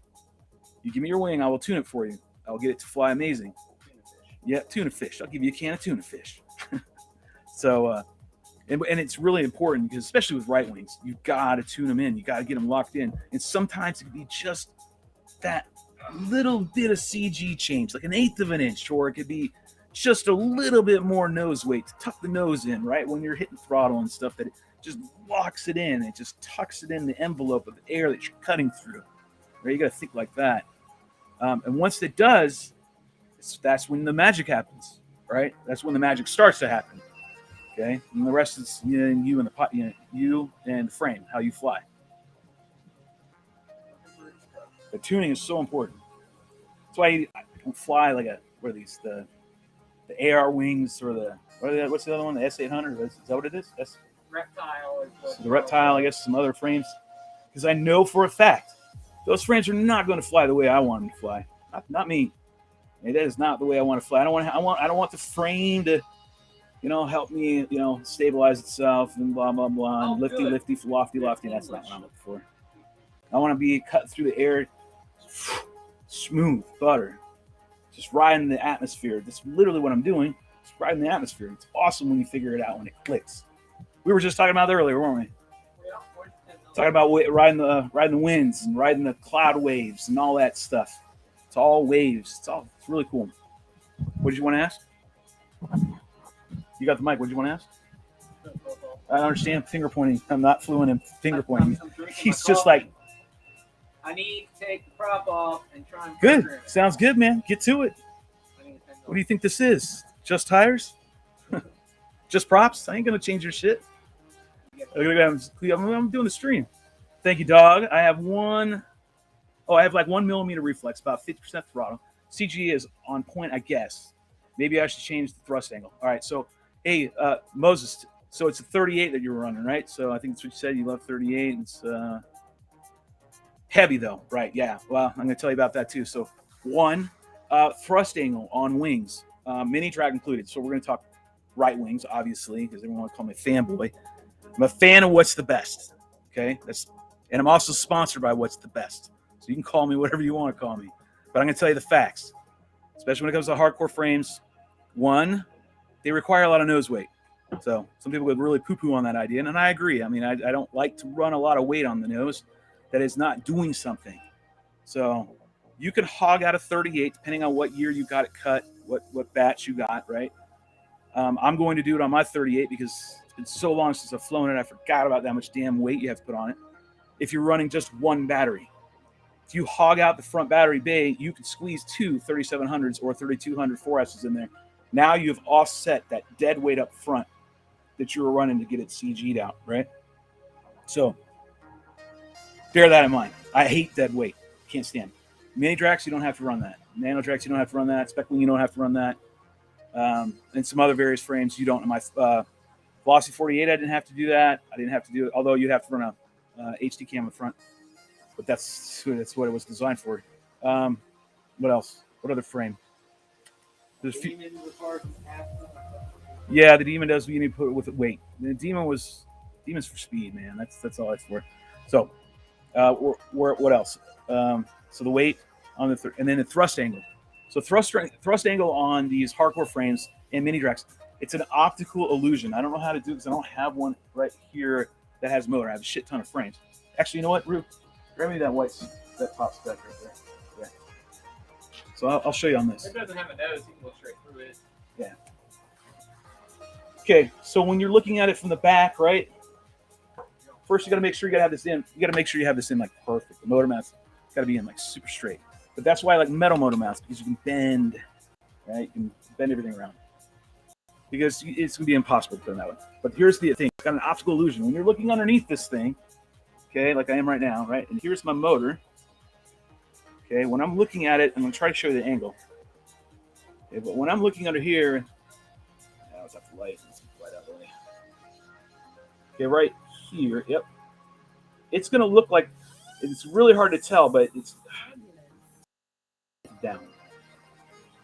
You give me your wing, I will tune it for you. I will get it to fly amazing. Yeah, tuna fish. I'll give you a can of tuna fish. So, and it's really important because especially with right wings, you got to tune them in. You got to get them locked in. And sometimes it can be just that little bit of CG change, like 1/8 of an inch, or it could be just a little bit more nose weight to tuck the nose in, right? When you're hitting throttle and stuff, that it just locks it in. It just tucks it in the envelope of the air that you're cutting through. Right? You got to think like that. And once it does, that's when the magic happens, right? That's when the magic starts to happen. Okay, and the rest is you and the pot, you and the frame, how you fly. The tuning is so important. That's why I don't fly like the AR wings or what's the other one? The S800? Is that what it is? Reptile. The Reptile, I guess, some other frames, because I know for a fact those frames are not going to fly the way I want them to fly. Not me. That is not the way I want to fly. I don't want the frame to, help me, stabilize itself and blah blah blah. And lifty, lofty. That's not what I'm looking for. I want to be cutting through the air, smooth butter, just riding the atmosphere. That's literally what I'm doing. Just riding the atmosphere. It's awesome when you figure it out, when it clicks. We were just talking about it earlier, weren't we? Talking about riding the winds and riding the cloud waves and all that stuff. It's all waves. It's really cool. What did you want to ask? You got the mic. What did you want to ask? I don't understand finger pointing. I'm not fluent in finger pointing. He's just like, I need to take the prop off and try and. good. Sounds good, man. Get to it. What do you think this is? Just tires? Just props? I ain't gonna change your shit. I'm doing the stream. Thank you, dog. I have like 1 millimeter reflex, about 50% throttle. CG is on point, I guess. Maybe I should change the thrust angle. All right, so hey, Moses. So it's a 38 that you were running, right? So I think that's what you said. You love 38. It's heavy though, right? Yeah. Well, I'm gonna tell you about that too. So one, thrust angle on wings, mini drag included. So we're gonna talk right wings, obviously, because everyone want to call me a fanboy. I'm a fan of What's the Best. Okay, and I'm also sponsored by What's the Best. So you can call me whatever you want to call me, but I'm gonna tell you the facts, especially when it comes to hardcore frames. One, they require a lot of nose weight. So some people would really poo-poo on that idea, and I agree. I mean, I don't like to run a lot of weight on the nose that is not doing something. So you can hog out a 38 depending on what year you got it cut, what batch you got, right? I'm going to do it on my 38 because it's been so long since I've flown it, I forgot about that much damn weight you have to put on it. If you're running just one battery, if you hog out the front battery bay, you can squeeze two 3700s or 3200 4S's in there. Now you've offset that dead weight up front that you were running to get it CG'd out, right? So bear that in mind. I hate dead weight. Can't stand it. Mini Drax, you don't have to run that. Nano Drax, you don't have to run that. Spec Wing, you don't have to run that. And some other various frames, you don't. In my Velocity 48, I didn't have to do that. I didn't have to do it, although you'd have to run a HD cam in front. But that's what it was designed for. What else? What other frame? There's yeah, the Demon does. You need to put it with weight. The Demon's for speed, man. That's all it's for. So, what else? So the weight on and then the thrust angle. So thrust angle on these hardcore frames and mini Drax. It's an optical illusion. I don't know how to do this. I don't have one right here that has motor. I have a shit ton of frames. Actually, you know what, Rube? Grab me that that top spec right there. Yeah. So I'll show you on this. It doesn't have a nose. You can go straight through it. Yeah. Okay, so when you're looking at it from the back, right? First, you got to make sure you have this in. You got to make sure you have this in like perfect. The motor mount's got to be in like super straight. But that's why I like metal motor mounts, because you can bend, right? You can bend everything around. Because it's going to be impossible to put it that way. But here's the thing. It's got an optical illusion. When you're looking underneath this thing, okay, like I am right now, right? And here's my motor. Okay, when I'm looking at it, I'm going to try to show you the angle. Okay, but when I'm looking under here, let's have the light. Let's light out the way. Okay, right here, yep. It's going to look like, it's really hard to tell, but it's down.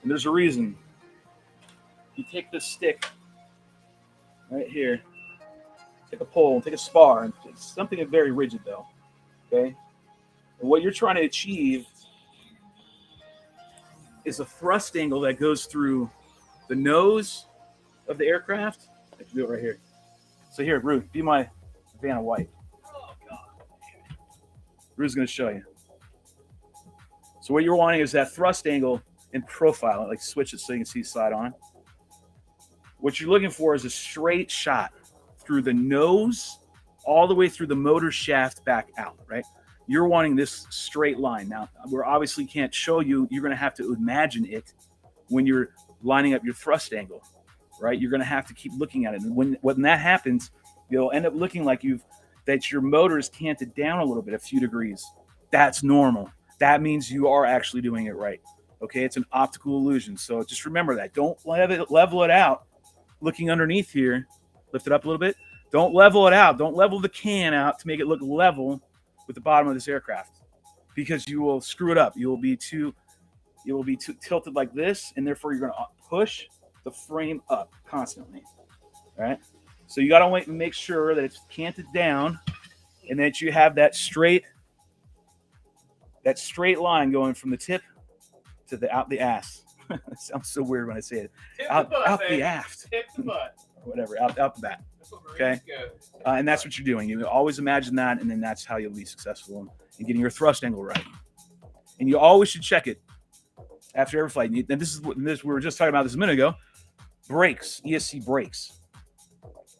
And there's a reason. You take this stick right here, take a pole, take a spar, and it's something very rigid though, okay? And what you're trying to achieve is a thrust angle that goes through the nose of the aircraft. I can do it right here. So here, Ruth, be my Vanna White. Oh, God. Ruth's going to show you. So what you're wanting is that thrust angle in profile. Like switch it so you can see side on. What you're looking for is a straight shot through the nose all the way through the motor shaft back out, right? You're wanting this straight line. Now, we obviously can't show you. You're going to have to imagine it when you're lining up your thrust angle, right? You're going to have to keep looking at it. And when that happens, you'll end up looking like that your motor is canted down a little bit, a few degrees. That's normal. That means you are actually doing it right. Okay, it's an optical illusion. So just remember that. Don't level it out. Looking underneath here, lift it up a little bit. Don't level it out. Don't level the can out to make it look level with the bottom of this aircraft, because you will screw it up. You will be too tilted like this, and therefore you're going to push the frame up constantly. All right. So you got to make sure that it's canted down, and that you have that straight that straight line going from the tip to the out the ass. It sounds so weird when I say it. Tip Out, the butt, out baby. the aft, Tip the butt. or whatever, out the bat. That's what Okay. Marines go. And that's what you're doing. You always imagine that, and then that's how you'll be successful in getting your thrust angle right. And you always should check it after every flight. And this is what we were just talking about this a minute ago. Brakes, ESC brakes.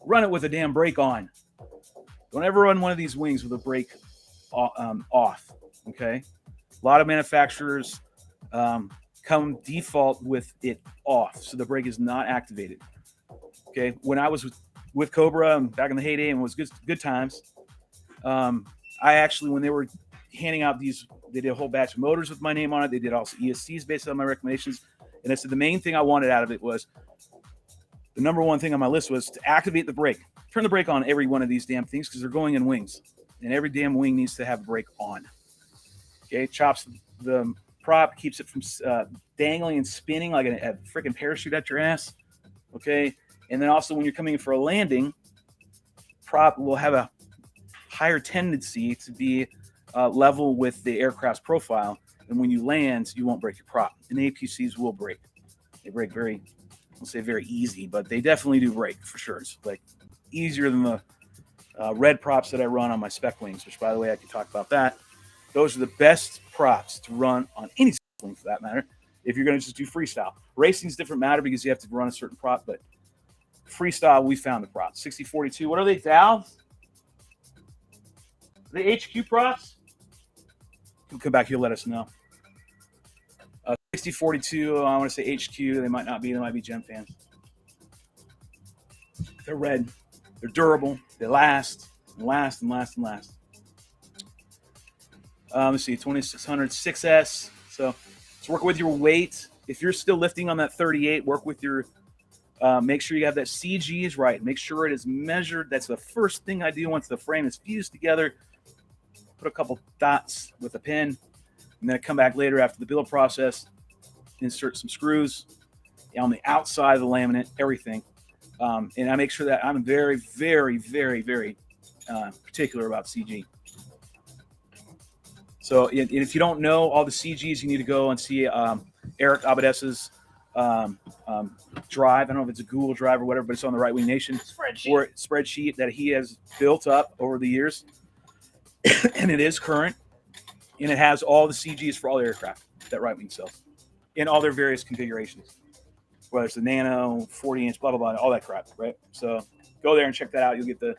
Run it with a damn brake on. Don't ever run one of these wings with a brake off. Okay. A lot of manufacturers come default with it off, so the brake is not activated. Okay. When I was with Cobra back in the heyday and it was good times, I actually, when they were handing out these, they did a whole batch of motors with my name on it. They did also ESCs based on my recommendations. And I said the main thing I wanted out of it was, the number one thing on my list was to activate the brake. Turn the brake on every one of these damn things because they're going in wings. And every damn wing needs to have a brake on. Okay, chops the prop, keeps it from dangling and spinning like a freaking parachute at your ass. Okay, and then also when you're coming in for a landing, prop will have a higher tendency to be level with the aircraft's profile. And when you land, you won't break your prop. And the APCs will break. They break very, I'll say very easy, but they definitely do break for sure. It's like easier than the red props that I run on my spec wings, which, by the way, I could talk about that. Those are the best props to run on any wing for that matter. If you're going to just do freestyle, racing's different matter because you have to run a certain prop, but freestyle, we found the props. 6042. What are they, Dow? The HQ props? We'll come back. You'll let us know. 6042. I want to say HQ. They might not be. They might be Gem fans. They're red. They're durable. They last and last and last and last. Let's see, 2600 6S. So work with your weight. If you're still lifting on that 38, work with your. Make sure you have that CGs right. Make sure it is measured. That's the first thing I do once the frame is fused together. Put a couple dots with a pin, and then I come back later after the build process. Insert some screws on the outside of the laminate, everything. And I make sure that I'm very, very, very, very particular about CG. So if you don't know all the CGs, you need to go and see Eric Abades's drive. I don't know if it's a Google Drive or whatever, but it's on the Right Wing Nation spreadsheet that he has built up over the years. And it is current. And it has all the CGs for all the aircraft that Right Wing sells in all their various configurations, whether it's the Nano, 40-inch, blah, blah, blah, all that crap, right? So go there and check that out. You'll get the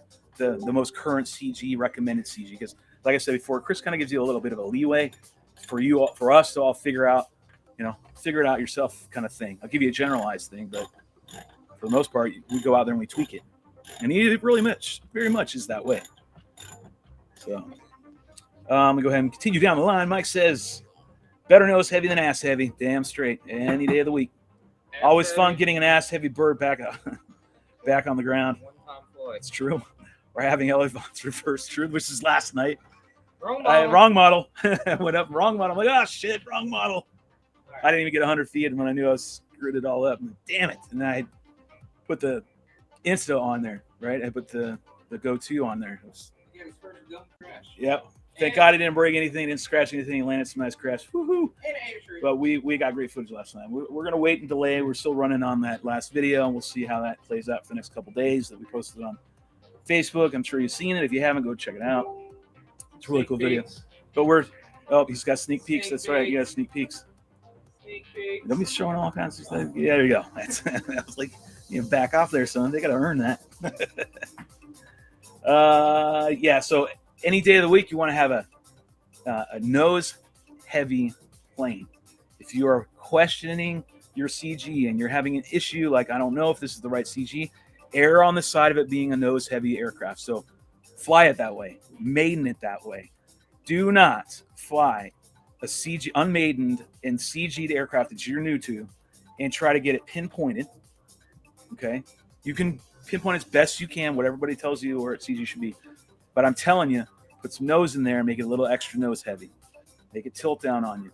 most current CG, recommended CG. Because like I said before, Chris kind of gives you a little bit of a leeway for us to all figure it out yourself kind of thing. I'll give you a generalized thing, but for the most part, we go out there and we tweak it. And it really very much is that way. So we go ahead and continue down the line. Mike says, better nose heavy than ass heavy. Damn straight. Any day of the week. Always fun getting an ass heavy bird back on the ground. It's true. We're having Elevon's reverse truth, which is last night. Wrong model. Went up wrong model. I'm like, oh shit, wrong model. I didn't even get 100 feet, and when I knew I was screwed it all up, damn it. And then I put the Insta on there, right? I put the Go-To on there. Yep. Thank God he didn't break anything, didn't scratch anything. He landed some nice crash. Woohoo! But we got great footage last night. We're going to wait and delay. We're still running on that last video, and we'll see how that plays out for the next couple days that we posted on Facebook. I'm sure you've seen it. If you haven't, go check it out. It's a really cool video. But he's got sneak peeks. That's right. You got sneak peeks. Don't be showing all kinds of stuff. Yeah, there you go. That was like, back off there, son. They got to earn that. Yeah, so any day of the week, you want to have a nose-heavy plane. If you are questioning your CG and you're having an issue, like, I don't know if this is the right CG, err on the side of it being a nose-heavy aircraft. So fly it that way. Maiden it that way. Do not fly a CG, unmaidened and CG'd aircraft that you're new to and try to get it pinpointed. Okay? You can pinpoint as best you can what everybody tells you where CG should be. But I'm telling you, put some nose in there and make it a little extra nose heavy. Make it tilt down on you.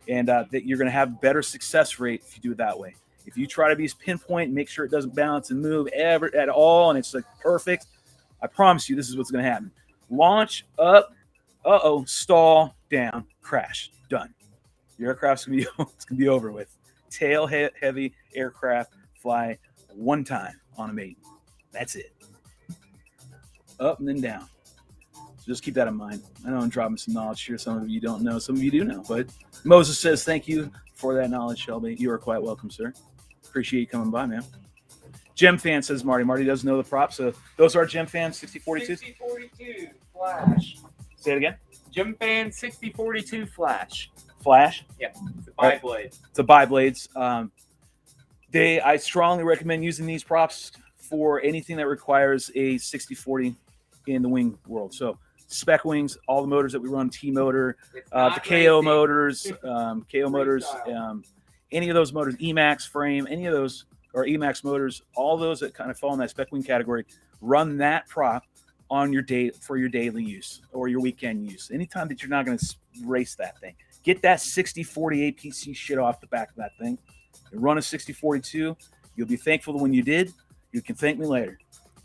And that you're going to have better success rate if you do it that way. If you try to be pinpoint and make sure it doesn't bounce and move ever at all and it's like perfect, I promise you this is what's going to happen. Launch up, stall down, crash, done. Your aircraft's gonna be it's gonna be over with. Tail heavy aircraft fly one time on a maiden. That's it. Up and then down. So just keep that in mind. I know I'm dropping some knowledge here. Some of you don't know, some of you do know. But Moses says, thank you for that knowledge, Shelby. You are quite welcome, sir. Appreciate you coming by, man. Gem Fan says Marty. Marty doesn't know the prop, so those are Gem Fan 6042. 6042 Flash. Say it again. Gem Fan 6042 Flash. Flash. Yep. It's a bi-blade. It's a bi-blades. I strongly recommend using these props for anything that requires a 60-40 in the wing world. So spec wings, all the motors that we run, T-motor, the KO motors, any of those motors, Emax frame, any of those, or Emax motors, all those that kind of fall in that spec wing category, run that prop on your day for your daily use or your weekend use. Anytime that you're not going to race that thing, get that 60-40 APC shit off the back of that thing and run a 60-42. You'll be thankful when you did. You can thank me later.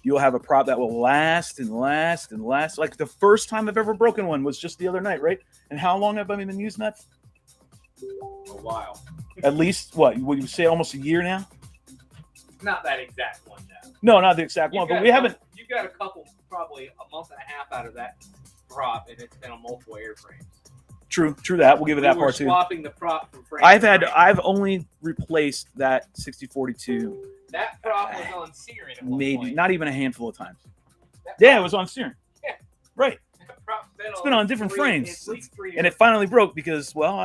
You'll have a prop that will last and last and last. Like the first time I've ever broken one was just the other night, right? And how long have I been using that? A while. At least, what, would you say almost a year now? Not that exact one, though. No, not the exact one, but we haven't. You've got a couple, probably a month and a half out of that prop, and it's been on multiple airframes. True that. We'll give it that part too. Swapping the prop from frame. I've only replaced that 60-42 that prop was on Searing at one maybe point. not even a handful of times. That Yeah, prop- it was on steering. Yeah. Right. that prop's It's been on different frames. At least 3 And it finally broke because, well,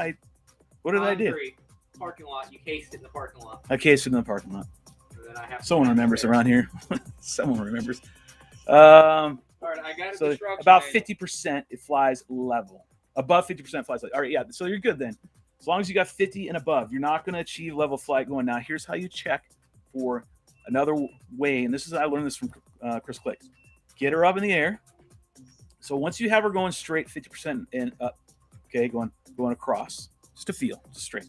what did I do? Parking lot. You cased it in the parking lot. I cased it in the parking lot. And then I have Someone remembers around here. Someone remembers. All right, I got a So destruction about manual. 50% it flies level. Above 50% flies level. All right, yeah. So you're good then. As long as you got 50 and above, you're not going to achieve level flight going. Now, here's how you check for another way, and this is I learned this from Chris Click. Get her up in the air. So once you have her going straight, 50% and up, okay, going across, just to feel, just straight.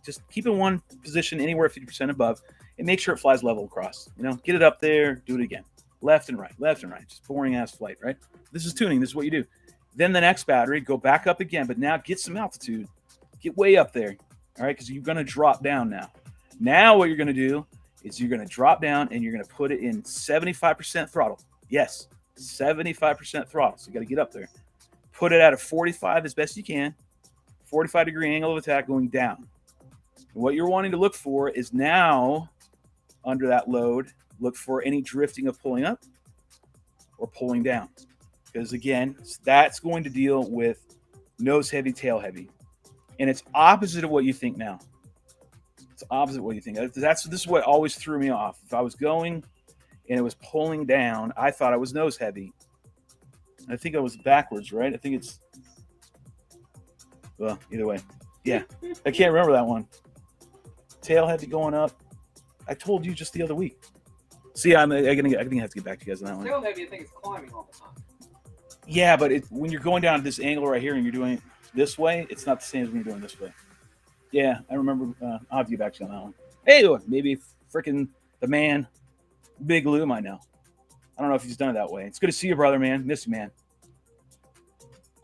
Just keep in one position anywhere 50% above, and make sure it flies level across. Get it up there, do it again, left and right, just boring ass flight, right? This is tuning. This is what you do. Then the next battery, go back up again, but now get some altitude, get way up there, all right? Because you're going to drop down now. Now what you're going to do is you're going to drop down and you're going to put it in 75% throttle. Yes, 75% throttle. So you got to get up there. Put it at a 45 as best you can, 45-degree angle of attack going down. And what you're wanting to look for is now, under that load, look for any drifting of pulling up or pulling down. Because, again, that's going to deal with nose heavy, tail heavy. And it's opposite of what you think now. It's opposite of what you think. This is what always threw me off. If I was going and it was pulling down, I thought I was nose heavy. I think I was backwards, right? I think it's, well, either way. Yeah, I can't remember that one. Tail heavy going up. I told you just the other week. See, I'm gonna have to get back to you guys on that one. Tail heavy, I think it's climbing all the time. Yeah, but when you're going down at this angle right here and you're doing it this way, it's not the same as when you're doing this way. Yeah, I remember. I'll have to get back to you on that one. Hey, maybe freaking the man, Big Lou might know. I don't know if he's done it that way. It's good to see you, brother, man. Miss you, man.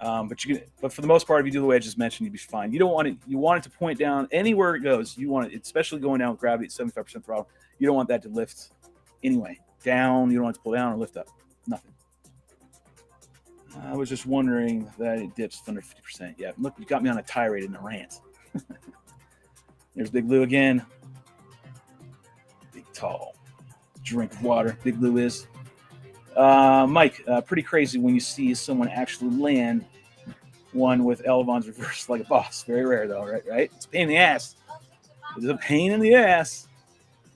But for the most part, if you do the way I just mentioned, you'd be fine. You don't want it. You want it to point down anywhere it goes. You want it, especially going down with gravity at 75% throttle. You don't want that to lift anyway. Down. You don't want it to pull down or lift up. Nothing. I was just wondering that it dips under 50%. Yeah, look, you got me on a tirade and a rant. There's Big Lou again. Big, tall. Drink of water. Big Lou is. Mike, pretty crazy when you see someone actually land one with elevons reversed like a boss. Very rare, though, right? It's a pain in the ass. It's a pain in the ass.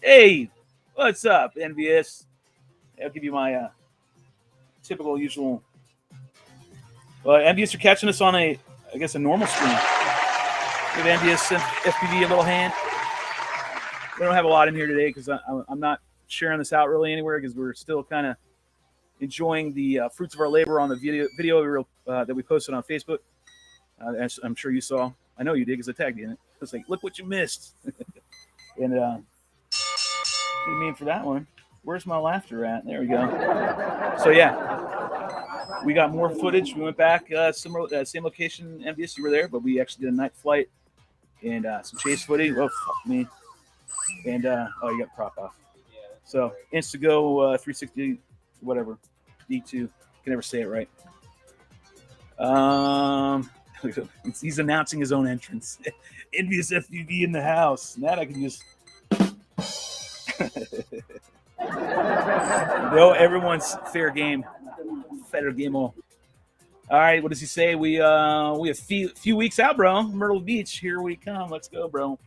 Hey, what's up, Envious? I'll give you my typical, usual. Well, Envious, you're catching us on a normal screen. Give Envious and FPV a little hand. We don't have a lot in here today because I'm not sharing this out really anywhere because we're still kind of enjoying the fruits of our labor on the video that we posted on Facebook. As I'm sure you saw. I know you did because I tagged you in it. It's like, look what you missed. And didn't mean for that one. Where's my laughter at? There we go. So yeah, we got more footage. We went back same location, MVS. You were there, but we actually did a night flight and some chase footage. Oh, fuck me. And oh, you got prop off. Yeah, that's So great. Instago 360, whatever, D2. Can never say it right. He's announcing his own entrance. Envious FPV in the house. And that I can just. No, everyone's fair game. Fair game all. All right, what does he say? We have few weeks out, bro. Myrtle Beach, here we come. Let's go, bro.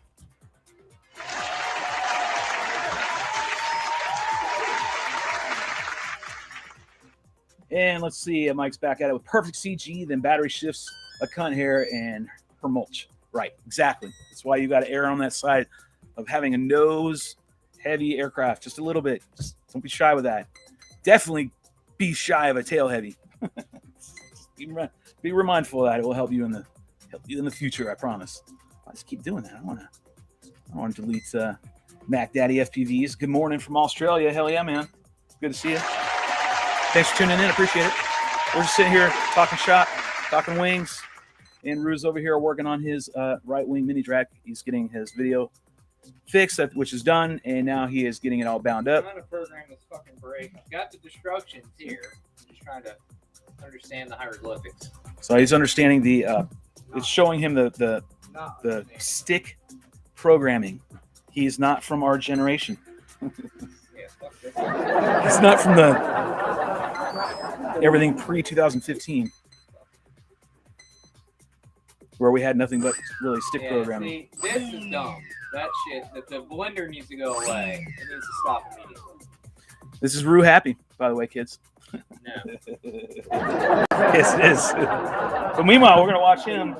And let's see, Mike's back at it with perfect CG, then battery shifts, a cunt hair, and her mulch. Right, exactly. That's why you got to err on that side of having a nose-heavy aircraft, just a little bit. Just don't be shy with that. Definitely be shy of a tail-heavy. Be mindful of that. It will help you in the future. I promise. I just keep doing that. I want to delete Mac Daddy FPVs. Good morning from Australia. Hell yeah, man. Good to see you. Thanks for tuning in. Appreciate it. We're just sitting here talking shop, talking wings. And Rue's over here working on his right wing mini drag. He's getting his video fixed, which is done, and now he is getting it all bound I'm up. trying to program this fucking brake. I've got the instructions here. I'm just trying to understand the hieroglyphics. So he's understanding the. It's showing him the stick programming. He's not from our generation. Yeah, fuck this. He's not from the everything pre 2015, where we had nothing but really stick programming. See, this is dumb. That shit, the blender needs to go away. It needs to stop immediately. This is Rue happy, by the way, kids. No. Yes, it is. But meanwhile, we're gonna watch him.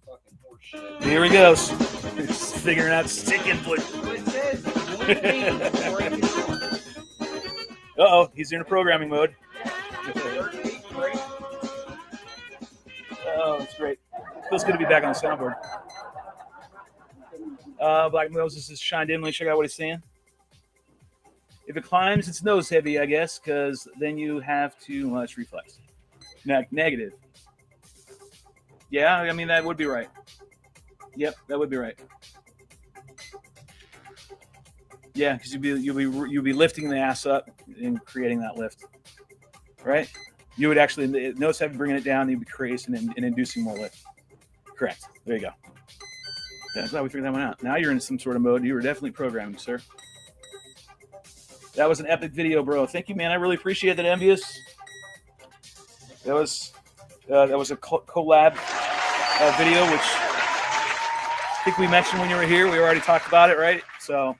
Fucking horseshit. Here he goes. He's figuring out stick input. What it says, what it means, Uh-oh, he's in a programming mode. Oh, that's great. Feels good to be back on the soundboard. Black Moses is shined in. Let me check out what he's saying. If it climbs, it's nose heavy, I guess, because then you have too much reflex. Negative. Yeah, I mean, that would be right. Yep, that would be right. Yeah, because you'll be lifting the ass up and creating that lift, right? You would actually nose heavy, bringing it down. You'd be creating and inducing more lift. Correct. There you go. Yeah, I'm glad we figured that one out. Now you're in some sort of mode. You were definitely programming, sir. That was an epic video, bro. Thank you, man. I really appreciate that, Envious. That was a collab video, which I think we mentioned when you were here. We already talked about it, right? So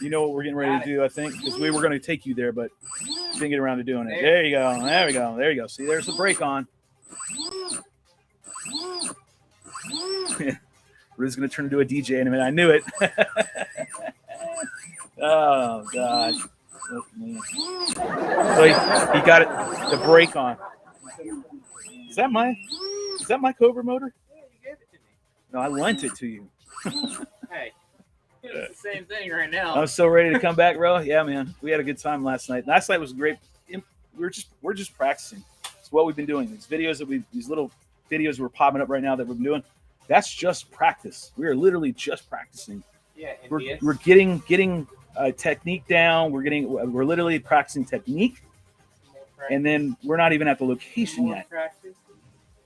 you know what we're getting ready to do, I think, because we were going to take you there, but didn't get around to doing it. There you go. There we go. There you go. See, there's the brake on. Rue's going to turn into a DJ in a minute. I knew it. Oh, God. Look, man. So he got it, the brake on. Is that my Cobra motor? Yeah, you gave it to me. No, I lent it to you. Hey, it's the same thing right now. I was so ready to come back, bro. Yeah, man. We had a good time last night. Last night was great. We're just practicing. It's what we've been doing. These little videos we're popping up right now that we've been doing. That's just practice. We are literally just practicing. Yeah, We're getting technique down. We're literally practicing technique, and then we're not even at the location yet. Practice.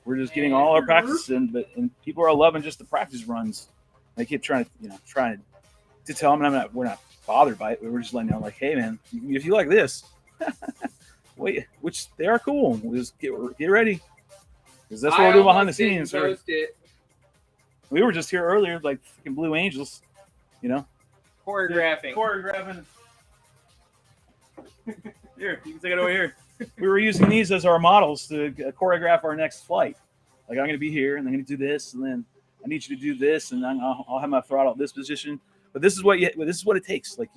We're just getting all our practice in, and people are loving just the practice runs. They keep trying to tell them, we're not bothered by it. We're just letting them know, like, hey, man, if you like this, wait, which they are cool. We'll just get ready, because that's what we're doing behind the scenes. We were just here earlier, like fucking Blue Angels, Choreographing. Here, you can take it over here. We were using these as our models to choreograph our next flight. Like, I'm going to be here, and I'm going to do this, and then I need you to do this, and then I'll have my throttle at this position. But this is what it takes. Like,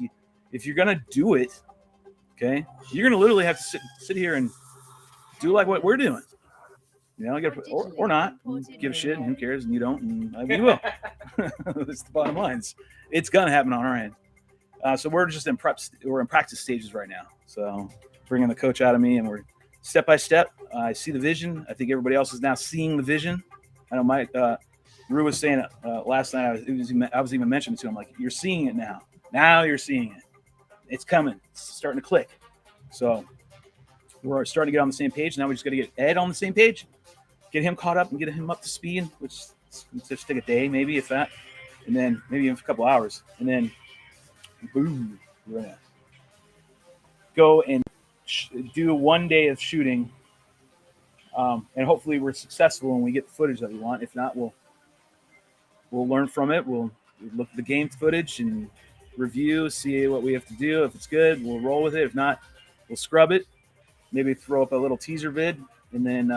if you're going to do it, okay, you're going to literally have to sit here and do like what we're doing. Or not. Give a shit, and who cares, and you don't, and we will. That's the bottom line. It's going to happen on our end. So we're just in practice stages right now. So bringing the coach out of me, and we're step by step. I see the vision. I think everybody else is now seeing the vision. I know Mike Rue was saying last night. I was even mentioning to him, like, you're seeing it now. Now you're seeing it. It's coming. It's starting to click. So we're starting to get on the same page. Now we just got to get Ed on the same page, get him caught up and get him up to speed, which just take a day, maybe, if that, and then maybe even a couple hours. And then, boom, we're going to go and do 1 day of shooting. And hopefully we're successful and we get the footage that we want. If not, we'll learn from it. We'll look at the game footage and review, see what we have to do. If it's good, we'll roll with it. If not, we'll scrub it. Maybe throw up a little teaser vid, and then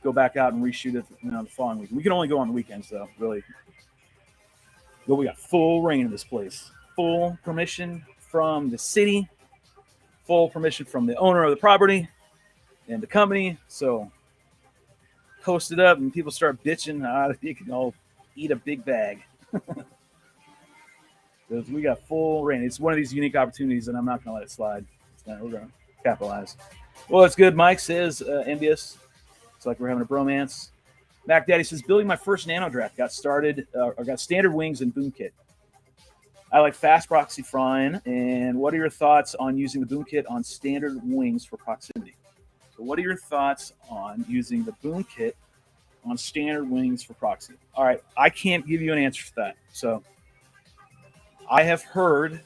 go back out and reshoot it the following week. We can only go on the weekends, though, really. But we got full reign of this place. Full permission from the city. Full permission from the owner of the property and the company. So post it up and people start bitching. You can all eat a big bag. Because we got full reign. It's one of these unique opportunities, and I'm not going to let it slide. We're going to capitalize. Well, it's good. Mike says, envious. It's like we're having a bromance. Mac Daddy says, building my first nano draft. Got standard wings and boom kit. I like fast proxy frying. And what are your thoughts on using the boom kit on standard wings for proximity? So what are your thoughts on using the boom kit on standard wings for proxy? All right, I can't give you an answer for that. So I have heard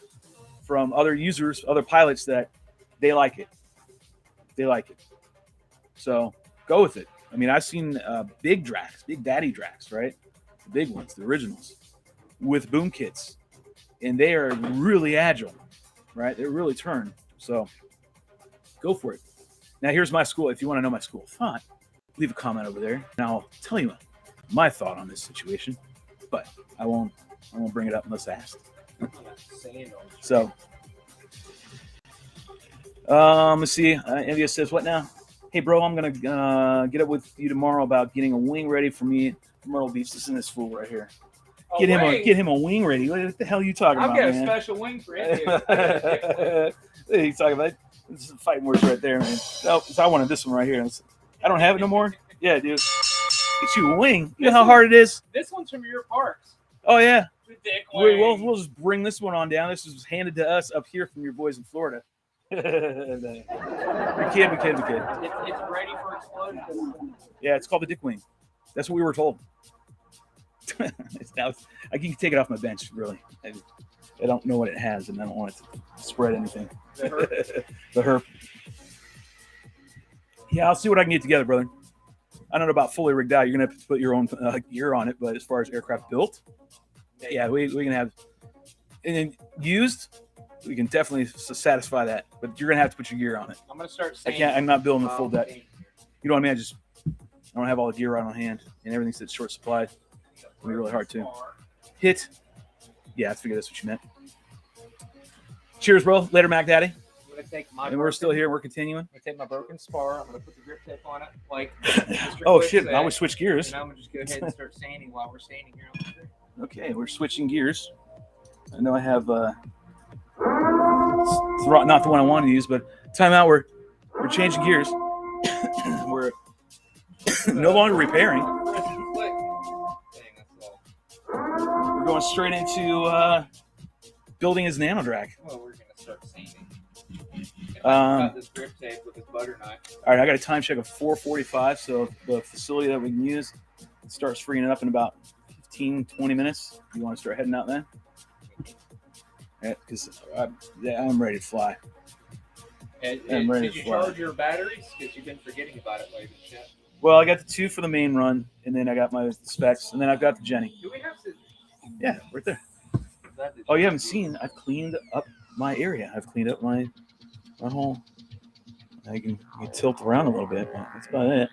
from other users, other pilots, that they like it. They like it. So go with it. I mean, I've seen big Drax, big daddy Drax, right? The big ones, the originals, with boom kits. And they are really agile, right? They really turn. So go for it. Now, here's my school. If you want to know my school of thought, leave a comment over there. And I'll tell you my thought on this situation. But I won't bring it up unless asked. So, let's see. Envious says, what now? Hey, bro, I'm going to get up with you tomorrow about getting a wing ready for me from Myrtle Beach. This is this fool right here. Get him a wing ready. What the hell are you talking about, I've got man? a special wing for you. What are you talking about? This is fighting words right there, man. No, I wanted this one right here. I don't have it no more. Yeah, dude. Get you a wing. You know how hard it is? This one's from your parks. Oh, yeah. The dick wing. We'll just bring this one on down. This was handed to us up here from your boys in Florida. We kid. It's ready for explosion. Yeah, it's called the dick wing. That's what we were told. I can take it off my bench, really. I don't know what it has, and I don't want it to spread anything. The herp. Yeah, I'll see what I can get together, brother. I don't know about fully rigged out. You're going to have to put your own gear on it, but as far as aircraft built, yeah, we can have. And then used, we can definitely satisfy that, but you're going to have to put your gear on it. I'm going to start saying. I'm not building a full deck. You know what I mean? I don't have all the gear right on hand, and everything's at short supply. It'll be really hard too. Hit. Yeah, I figured that's what you meant. Cheers, bro. Later, Mac Daddy. I'm going to take my. And we're still here. We're continuing. I'm going to take my broken spar. I'm going to put the grip tape on it. Like. Oh shit! Now we switch gears. And I'm going to just go ahead and start sanding while we're sanding here on the tree. Okay, we're switching gears. I know I have it's not the one I wanted to use, but time out. We're changing gears. We're no longer repairing. We're going straight into building his nano drag. Well, we're going to start sanding. Got this grip tape with this butter knife. All right, I got a time check of 4:45, so the facility that we can use starts freeing it up in about 15, 20 minutes. You want to start heading out then? Because I'm ready to fly. Did you charge your batteries? Because you've been forgetting about it lately. Yeah. Well, I got the 2 for the main run, and then I got my specs, and then I've got the Jenny. Do we have to? Yeah, right there. Oh, you haven't seen? I've cleaned up my area. I've cleaned up my whole. I can tilt around a little bit, but that's about it.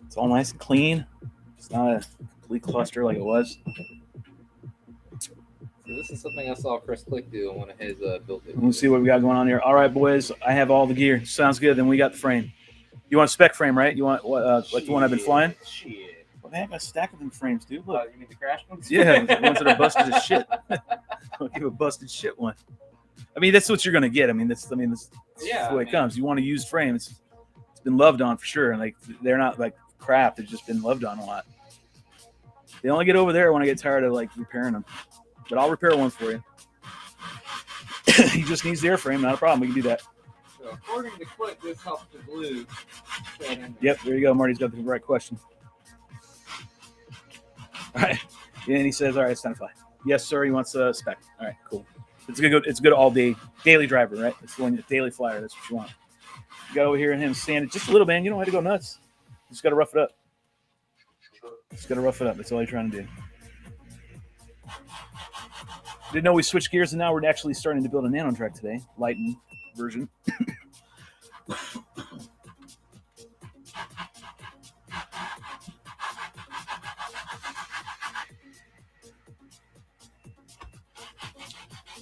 It's all nice and clean. It's not a complete cluster like it was. So this is something I saw Chris Click do on one of his built videos. Let's see what we got going on here. All right, boys, I have all the gear. Sounds good. Then we got the frame. You want a spec frame, right? You want like the one I've been flying? Shit. Well, they have a stack of them frames, dude. Look. You mean the crash ones? Yeah, the ones that are busted as shit. I'll give a busted shit one. I mean, that's what you're gonna get. I mean, that's the way it comes. You want a used frame. It's been loved on for sure, and like they're not like crap. They've just been loved on a lot. They only get over there when I get tired of like repairing them, but I'll repair one for you. He just needs the airframe, not a problem. We can do that. So according to Click, this helps the glue. Yep, there you go. Marty's got the right question. All right, and he says, "All right, it's time to fly." Yes, sir. He wants a spec. All right, cool. It's a good all day daily driver, right? It's the one daily flyer. That's what you want. You got over here and him sand it just a little, man. You don't have to go nuts. You just got to rough it up. Just got to rough it up. That's all you're trying to do. Didn't know we switched gears, and now we're actually starting to build a nano track today, lightened version.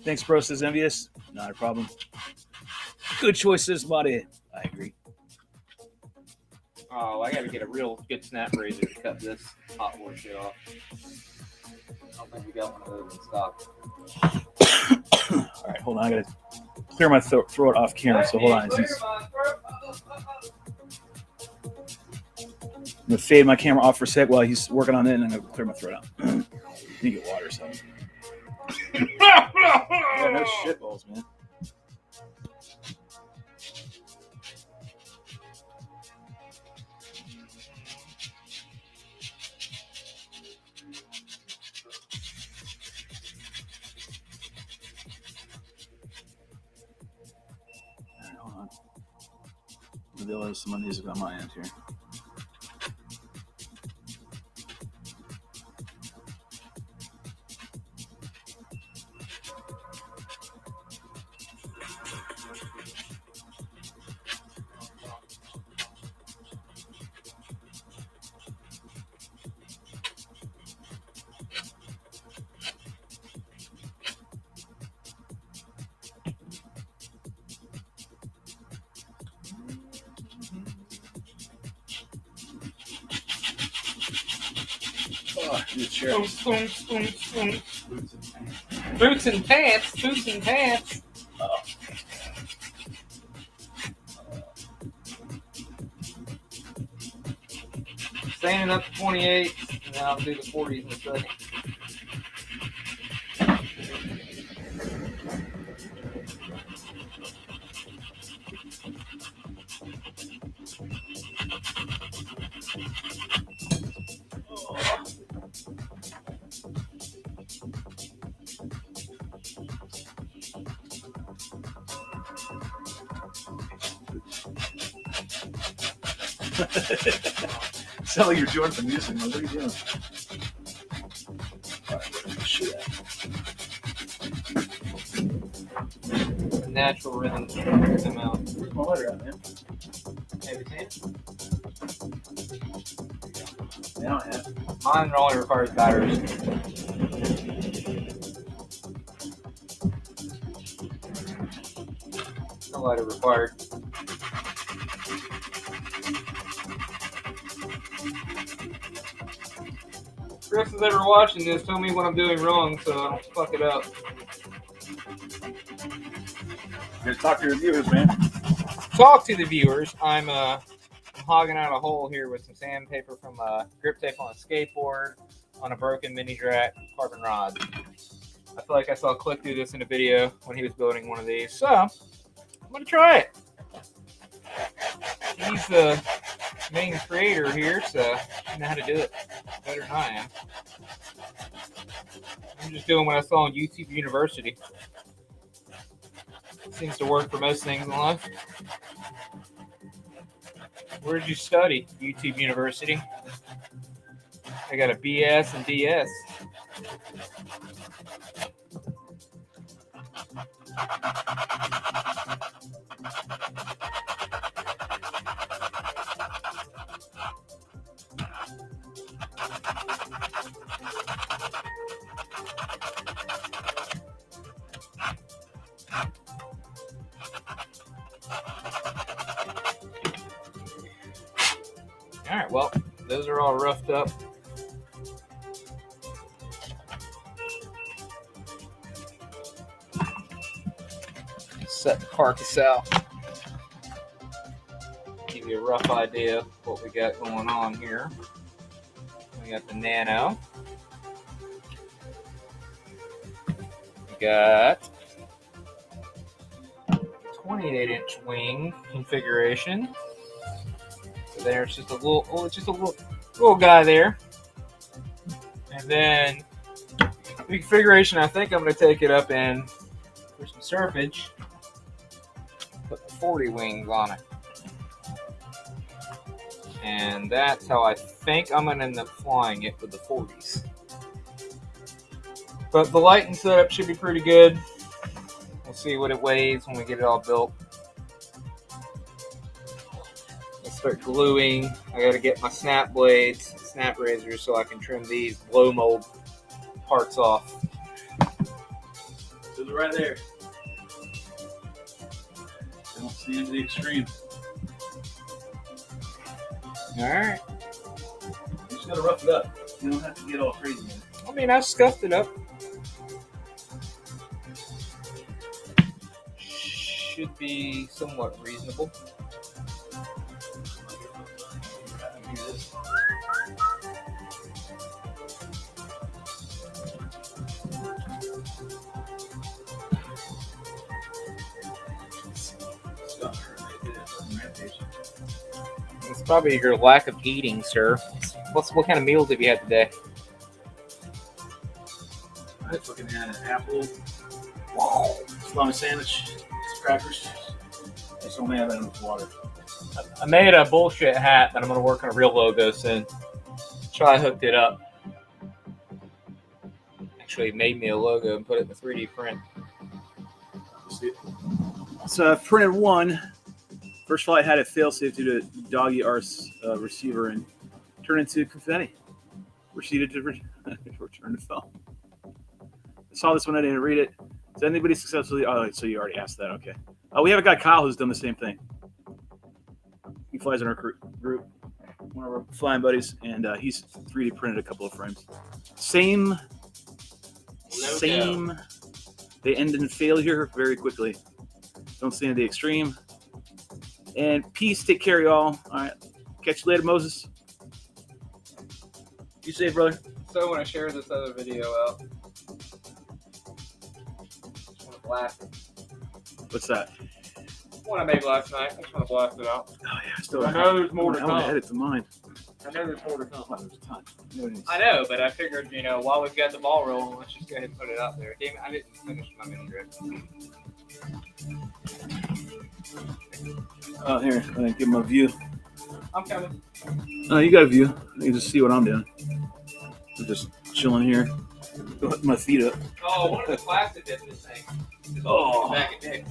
Thanks, bro, says Envious. Not a problem. Good choices, buddy. I agree. Oh, I gotta get a real good snap razor to cut this hot water shit off. I don't think we got one of those in stock. All right, hold on. I gotta clear my throat off camera, so hold on. I'm gonna fade my camera off for a sec while he's working on it, and I'm gonna clear my throat out. Need to get water, so. Yeah, no shitballs, man. Alright, hold on. There'll have some music on my end here. Boots and pants. Boots and pants. Standing up to 28, and then I'll do the 40s in a second. Sound like you're doing some music. What are you doing? All right, shit. Natural rhythm come out. Where's my lighter at, man? Have you seen it? I don't have it. Mine only requires batteries. No lighter required. Chris is ever watching this, tell me what I'm doing wrong so I don't fuck it up. You gotta talk to your viewers, man. Talk to the viewers. I'm hogging out a hole here with some sandpaper from grip tape on a skateboard on a broken mini drac carbon rod. I feel like I saw Click do this in a video when he was building one of these, so I'm gonna try it. He's the main creator here, so you know how to do it better than I am. I'm just doing what I saw on YouTube University. Seems to work for most things in life. Where did you study? YouTube University. I got a BS and DS. All right, well, those are all roughed up. set the carcass out. Give you a rough idea of what we got going on here. We got the Nano. We got 28-inch wing configuration. So there's just a little guy there. And then the configuration, I think I'm going to take it up in for some surfage. Put the 40 wings on it. And that's how I think I'm going to end up flying it with the 40s. But the lighting setup should be pretty good. We'll see what it weighs when we get it all built. Let's start gluing. I got to get my snap blades, snap razors, so I can trim these blow mold parts off. So they're right there. Don't see into the extreme. Alright. You just gotta rough it up. You don't have to get all crazy. I mean, I scuffed it up. Should be somewhat reasonable. It's probably your lack of eating, sir. What kind of meals have you had today? I fucking had an apple, salami sandwich, some crackers. I just only have that with water. I made a bullshit hat that I'm going to work on a real logo soon. Try hooked it up. Actually made me a logo and put it in the 3D print. So I've printed one. First of all, I had it fail safe due to doggy arse receiver and turn into confetti. Proceeded to return to film. I saw this one, I didn't read it. Does anybody successfully? Oh, so you already asked that. Okay. We have a guy, Kyle, who's done the same thing. He flies in our group, one of our flying buddies, and he's 3D printed a couple of frames. Same. They end in failure very quickly. Don't stand at the extreme. And peace. Take care, y'all. All right. Catch you later, Moses. You safe, brother? So when I share this other video out, just want to blast it. What's that? One I made last night. I just want to blast it out. Oh yeah, still. I know there's more to I want to come. edit to mine. I know there's more to come. Oh, there's a ton. You know what it is. I know, but I figured, while we've got the ball rolling, let's just go ahead and put it out there. Damn it, I didn't finish my mini drift. Oh, here. Give him a view. I'm coming. Oh, you got a view. You can just see what I'm doing. I'm just chilling here. Put my feet up. Oh, one of the plastic dip this thing. Oh. Bag of dicks.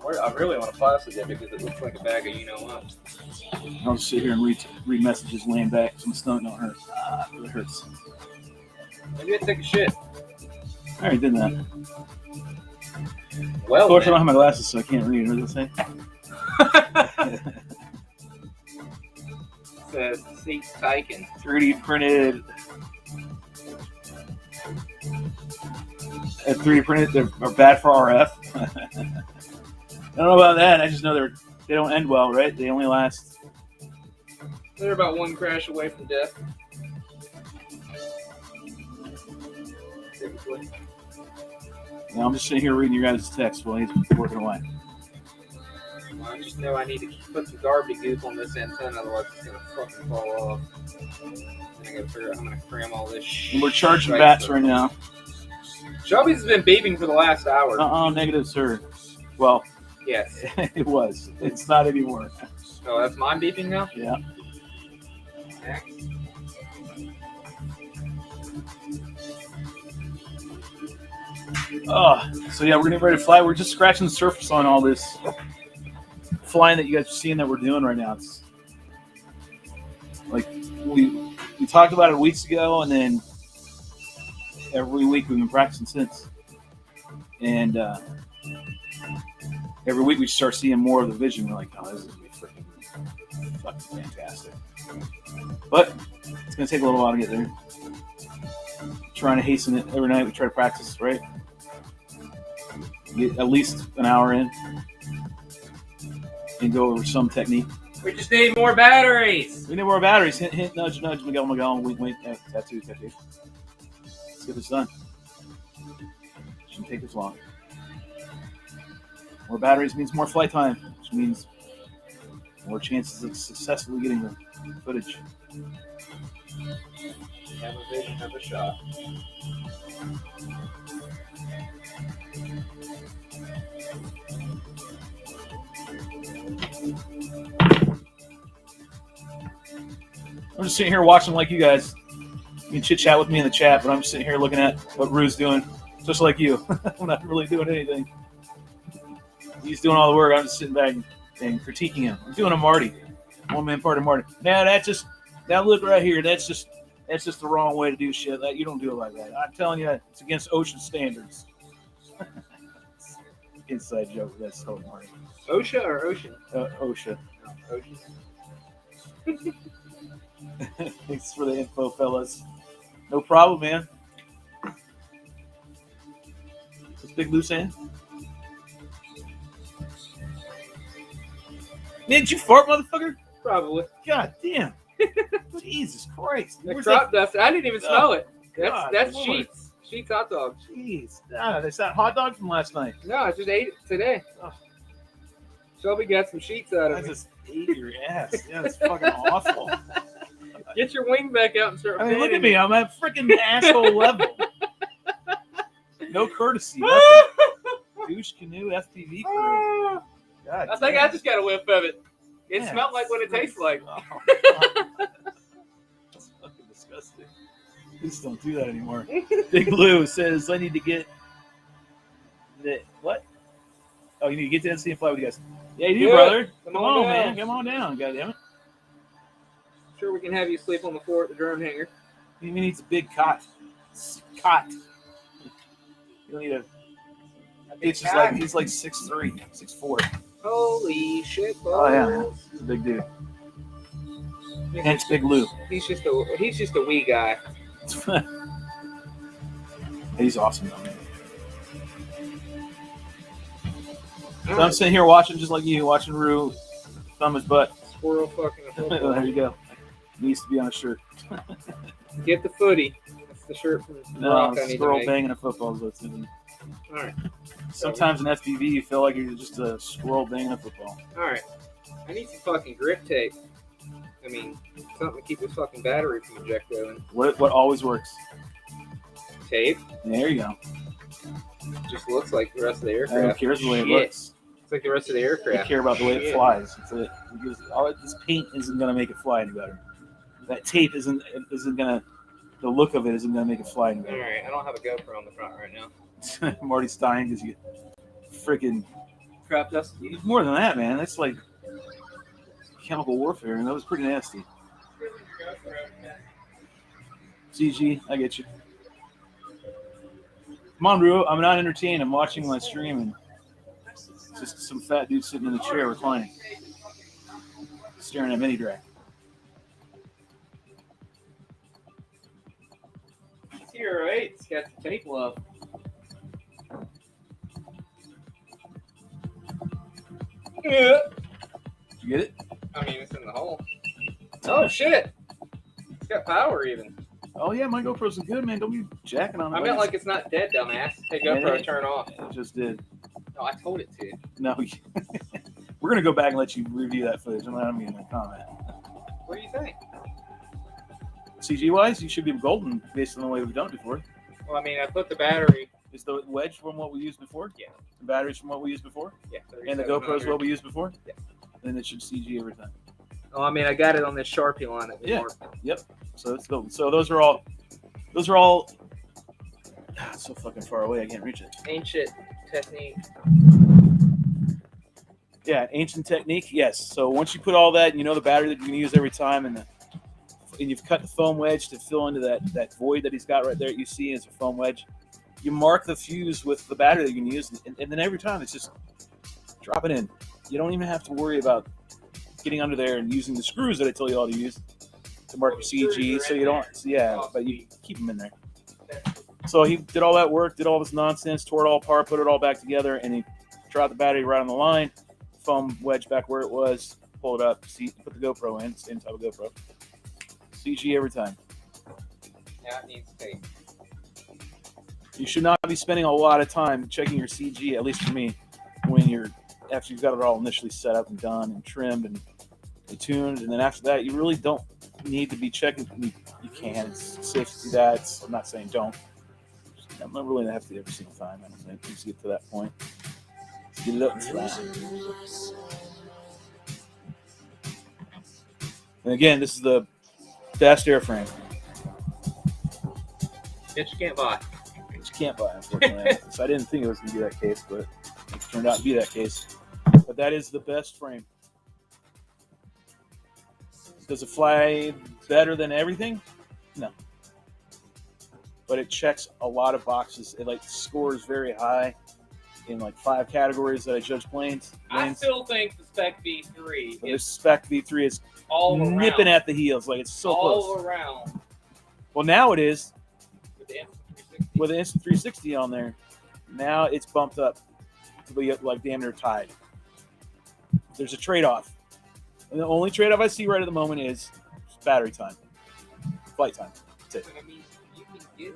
I really want to plastic it because it looks like a bag of you-know-what. I'll just sit here and read messages laying back so my stomach don't hurt. It really hurts. Maybe I'd take a shit. I already did that. Well, Of course, I don't have my glasses, so I can't read. What does it say? Says seats taken. 3D printed. 3D printed. They're bad for RF. I don't know about that. I just know they don't end well, right? They only last. They're about one crash away from death. Typically. Now I'm just sitting here reading your guys' text while he's working away. I just know I need to put some garbage goop on this antenna, otherwise it's gonna fucking fall off. Then I gotta figure out how I'm gonna cram all this shit. And we're charging bats right now. Shelby's has been beeping for the last hour. Negative, sir. Well, Yes. it was. It's not anymore. Oh, that's mine beeping now? Yeah. Next. So yeah, we're getting ready to fly. We're just scratching the surface on all this flying that you guys are seeing that we're doing right now. It's like we talked about it weeks ago, and then every week we've been practicing since. And every week we start seeing more of the vision. We're like, oh, this is gonna be fucking fantastic. But it's gonna take a little while to get there. Trying to hasten it every night. We try to practice, right? get at least an hour in and go over some technique. We just need more batteries. We need more batteries. Hint, hint, nudge, nudge, Miguel, Miguel, wink, wink, tattoo. Let's get this done. Shouldn't take this long. More batteries means more flight time, which means more chances of successfully getting the footage. Have a vision, have a shot. I'm just sitting here watching like you guys. You can chit chat with me in the chat, but I'm just sitting here looking at what Rue's doing, just like you. I'm not really doing anything. He's doing all the work. I'm just sitting back and critiquing him. I'm doing a Marty, one man part of Marty. Now that look right here. That's just the wrong way to do shit. You don't do it like that. I'm telling you, it's against ocean standards. Inside joke. That's so Marty. OSHA or Ocean? OSHA. Ocean. Thanks for the info, fellas. No problem, man. This big loose end. Man, did you fart, motherfucker? Probably. God damn. Jesus Christ. The Where's crop dust. I didn't even smell it. God, That's Lord. Sheets. Sheets hot dogs. Jeez. That's that hot dog from last night. No, I just ate it today. Oh. Shelby got some sheets out I of it. just ate your ass. Yeah, that's fucking awful. Get your wing back out and start. I mean, look at fanning me. I'm at freaking asshole level. No courtesy. Nothing. Douche canoe FPV crew. God, I think damn. I just got a whiff of it. It Yeah. smelled like what it tastes like. Oh, that's fucking disgusting. Please don't do that anymore. Big Blue says, I need to get the what? Oh, you need to get to NC and fly with you guys. Yeah, you do, Do it. brother. Come Come on on, down. man. Come on down. God damn it. Sure, we can have you sleep on the floor at the drone hangar. He needs a big cot. Cot. You don't need a. It's just like he's like 6'3", 6'4". Holy shit! Oh yeah, balls. he's a big dude. Hence Big Lou. He's just a wee guy. He's awesome though, man. So I'm sitting here watching just like you, watching Rue thumb his butt. Squirrel fucking a football. There you go. Needs to be on a shirt. Get the footy. That's the shirt from No, Rock I need to squirrel make. banging a football is what's in it. All right. Sometimes in FPV you feel like you're just a squirrel banging a football. All right. I need some fucking grip tape. I mean, something to keep this fucking battery from ejecting. What always works? Tape. There you go. Just looks like the rest of the I don't aircraft. care the way it Shit. looks. It's like the rest of the I aircraft. care about the way it Shit. flies. That's it. Because this paint isn't gonna make it fly any better. That tape isn't gonna. The look of it isn't gonna make it fly any All better. right. I don't have a GoPro on the front right now. Marty's dying because you freaking Crop dust. more than that, man. That's like chemical warfare, and that was pretty nasty. CG, I get you. Come on, Rue. I'm not entertained. I'm watching my stream, and it's just some fat dude sitting in the chair reclining, staring at mini drag. 08. It's got the tape love. Yeah. Did you get it? I mean, it's in the hole. Oh shit! It's got power even. Oh yeah, my GoPro's good, man. Don't be jacking on it. I meant like it's not dead, dumbass. Hey, GoPro, turn off. it just did. No, I told it to. No, we're gonna go back and let you review that footage. I'm not even gonna comment. What do you think? CG wise, you should be golden based on the way we've done it before. Well, I mean, I put the battery. Is the wedge from what we used before? Yeah. The batteries from what we used before? Yeah. And the GoPro's 3700. what we used before? Yeah. Then it should CG every time. Oh, I mean, I got it on this Sharpie line. At the Yeah. mark. So it's golden. So those are all. It's so fucking far away. I can't reach it. Ancient technique. Yeah, ancient technique. Yes. So once you put all that, you know the battery that you can use every time, and you've cut the foam wedge to fill into that void that he's got right there. You see as a foam wedge. You mark the fuse with the battery that you can use, and then every time it's just drop it in. You don't even have to worry about getting under there and using the screws that I told you all to use to mark your CG. So you don't. So yeah, but you keep them in there. So he did all that work, did all this nonsense, tore it all apart, put it all back together, and he dropped the battery right on the line, foam wedge back where it was, pull it up, put the GoPro in, same type of GoPro. CG every time. Yeah, it needs tape. You should not be spending a lot of time checking your CG, at least for me, when after you've got it all initially set up and done and trimmed and tuned, and then after that, you really don't need to be checking. You can. It's safe to do that. I'm not saying don't. I'm not really gonna have to every single time. I don't think. Just get to that point. Get it up and flat. And again, this is the best airframe. Bitch, you can't buy. Which you can't buy, unfortunately. So I didn't think it was gonna be that case, but it turned out to be that case. But that is the best frame. Does it fly better than everything? No. But it checks a lot of boxes. It scores very high in 5 categories that I judge planes. I still think the Spec V3 But is this Spec V3 is all around. nipping at the heels. It's so all close. around Well, now it is with the Instant 360. with the Instant 360 on there. Now it's bumped up to be damn near tied. There's a trade-off. And the only trade-off I see right at the moment is battery time, flight time. That's it. I mean, you can get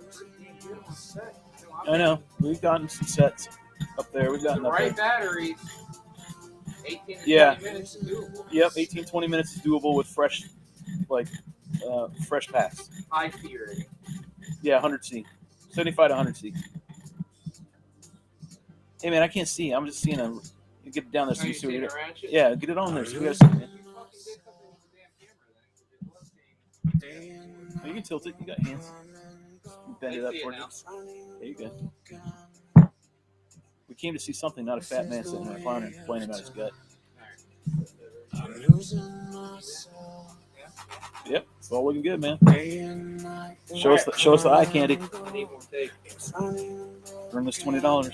a set. I know. We've gotten some sets up there. We've gotten The up there. right batteries, 18 to Yeah. 20 minutes is doable. Yep, 18, 20 minutes is doable with fresh pass. High speed rating. Yeah, 100C. 75 to 100C. Hey, man, I can't see. I'm just seeing you get it down there so you see what you're doing. Yeah, get it on there so we got to see, man. Oh, you can tilt it. You got hands. You bend it up for you. There you go. We came to see something, not a fat man sitting in a recliner complaining about his gut. Yep, it's all looking good, man. Show us the eye candy. I need more tape. Earn this $20.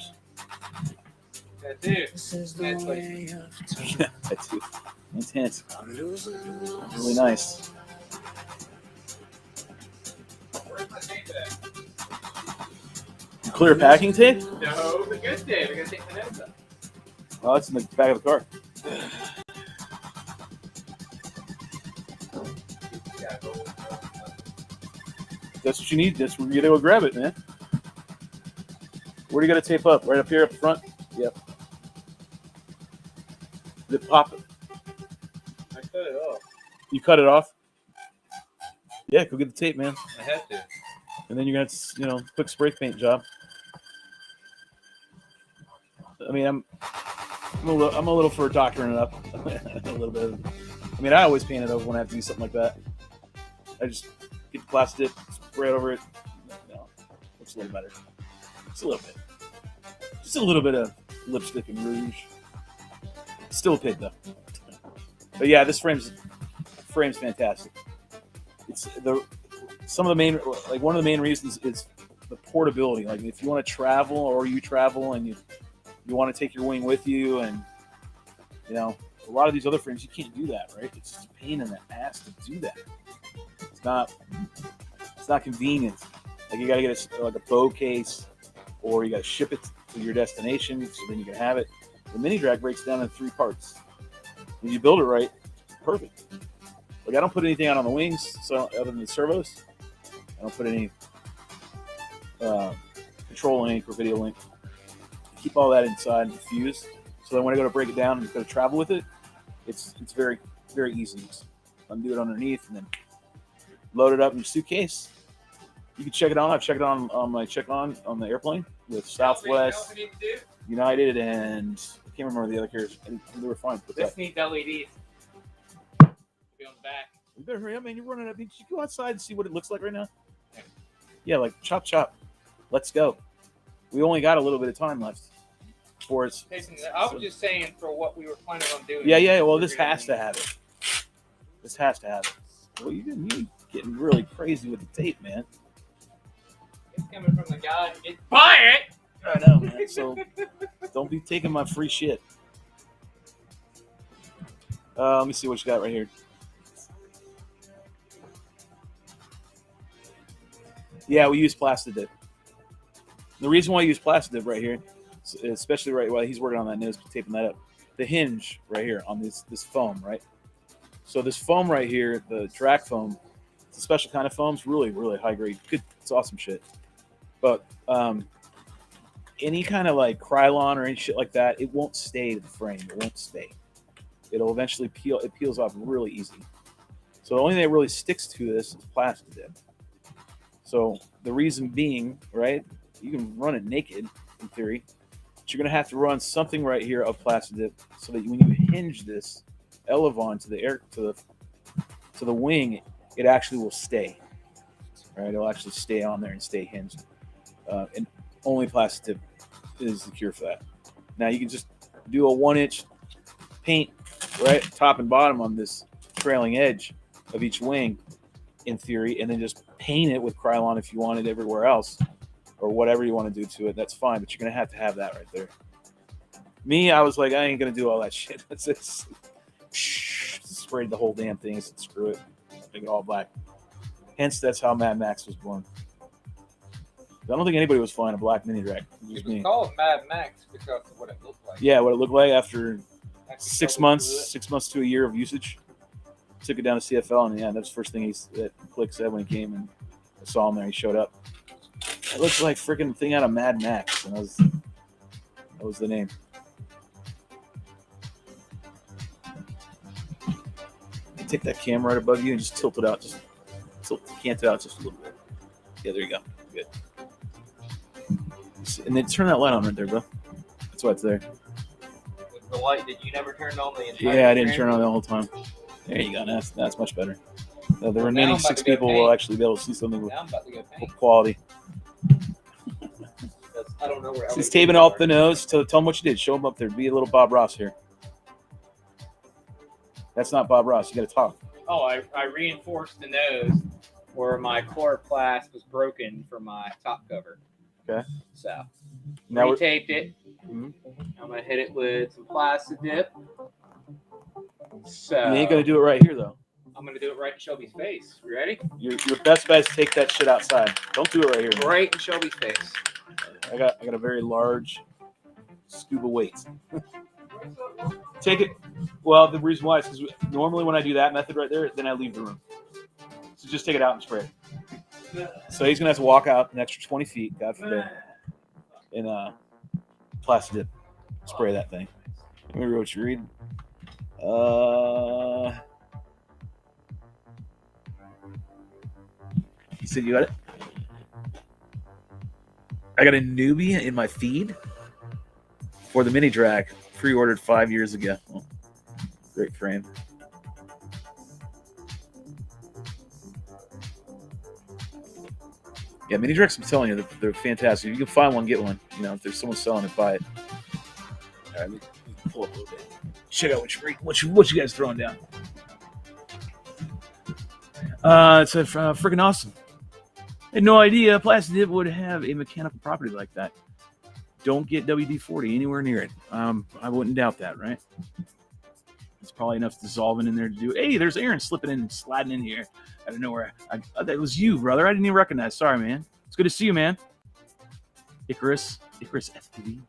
Tattoo. That's like Tattoo. Intense. Really nice. where's my tape at? Clear packing tape? No, the good tape. I gotta take the notes up. Oh, it's in the back of the car. That's what you need. That's where you gotta go grab it, man. Where do you gotta tape up? Right up here, up front? Yep. Did it pop it? I cut it off. You cut it off? Yeah, go get the tape, man. I had to. And then you're gonna, quick spray paint job. I mean, I'm a little for doctoring it up a little bit. I mean, I always paint it over when I have to do something like that. I just get the plastic, spray it over it. Looks a little better. Just a little bit. Just a little bit of lipstick and rouge. Still a pig though. But yeah, this frame's fantastic. It's one of the main reasons is the portability. Like if you want to travel or you travel and you want to take your wing with you, and a lot of these other frames you can't do that, right? It's just a pain in the ass to do that. It's not convenient. Like you got to get a bow case, or you got to ship it to your destination so then you can have it. The mini drag breaks down in 3 parts. When you build it right, perfect. Like I don't put anything out on the wings, so other than the servos, I don't put any control link or video link. Keep all that inside and fused. So then when I go to break it down and go to travel with it, it's very, very easy. Just undo it underneath and then load it up in your suitcase. You can check it on. I've checked it on my on the airplane with Southwest, United, and I can't remember the other carriers. And they were fine. What's This that? needs LEDs. Be on the back. You better hurry up, man. You're running up. Did you go outside and see what it looks like right now? Yeah, like chop. Let's go. We only got a little bit of time left for it. Jason, I was just saying for what we were planning on doing. Yeah. Well, this has to have it. This has to have it. Well, you're getting really crazy with the tape, man. It's coming from the guy. Buy it. I know, man. So don't be taking my free shit. Let me see what you got right here. Yeah, we use Plastidip. The reason why I use plastic right here, especially right while he's working on that nose, taping that up, the hinge right here on this foam, right? So this foam right here, the track foam, it's a special kind of foam. It's really, really high grade. Good, it's awesome shit. But any kind of like Krylon or any shit like that, it won't stay to the frame. It won't stay. It'll eventually peel. It peels off really easy. So the only thing that really sticks to this is plastic dip. So the reason being, right, you can run it naked in theory, but you're going to have to run something right here of plastic dip so that when you hinge this elevon to the wing, it actually will stay. Right, it'll actually stay on there and stay hinged. And only plastic dip is the cure for that. Now you can just do a 1-inch paint right top and bottom on this trailing edge of each wing in theory, and then just paint it with Krylon if you want it everywhere else, or whatever you want to do to it. That's fine, but you're gonna have to have that right there. Me, I was like, I ain't gonna do all that shit. Let's just sprayed the whole damn thing. I said, screw it, make it all black. Hence, that's how Mad Max was born. I don't think anybody was flying a black mini drag. It was called Mad Max because of what it looked like. Yeah, what it looked like after Actually, 6 probably months, 6 months to a year of usage. Took it down to CFL, and yeah, that's the first thing that Click said when he came, and I saw him there. He showed up. It looks like freaking thing out of Mad Max, and that was the name. You take that camera right above you and just tilt it out, just cant it out just a little bit. Yeah, there you go. Good. And then turn that light on right there, bro. That's why it's there. With the light that you never turned on the entire Yeah, I didn't screen. turn on the whole time. There you go. That's much better. The Well, now remaining I'm about 6 to go people paint. will actually be able to see something with Now I'm about to go paint. quality. I don't know where He's taping off the nose. Tell him what you did. Show him up there. Be a little Bob Ross here. That's not Bob Ross. You got to talk. Oh, I reinforced the nose where my chloroplast was broken for my top cover. Okay. So Now we're, retaped it. Mhm. I'm gonna hit it with some plastic dip. So you ain't gonna do it right here though. I'm gonna do it right in Shelby's face. You ready? Your best bet is to take that shit outside. Don't do it right here. man. Right in Shelby's face. I got a very large scuba weight. Take it. Well, the reason why is because normally when I do that method right there, then I leave the room. So just take it out and spray it. So he's gonna have to walk out an extra 20 feet, God forbid, and plastic dip spray that thing. Let me read what you read. You said you got it? I got a newbie in my feed for the mini drag, pre-ordered 5 years ago. Oh, great frame. Yeah, mini drags, I'm telling you, they're fantastic. If you can find one, get one. You know, if there's someone selling it, buy it. All right, let me pull up a little bit. Check out what you guys throwing down. It's freaking awesome. I had no idea plastic dip would have a mechanical property like that. Don't get WD-40 anywhere near it. I wouldn't doubt that, right? It's probably enough dissolvent in there to do. Hey, there's Aaron slipping in and sliding in here out of nowhere. That was you, brother. I didn't even recognize. Sorry, man. It's good to see you, man. Icarus FPV.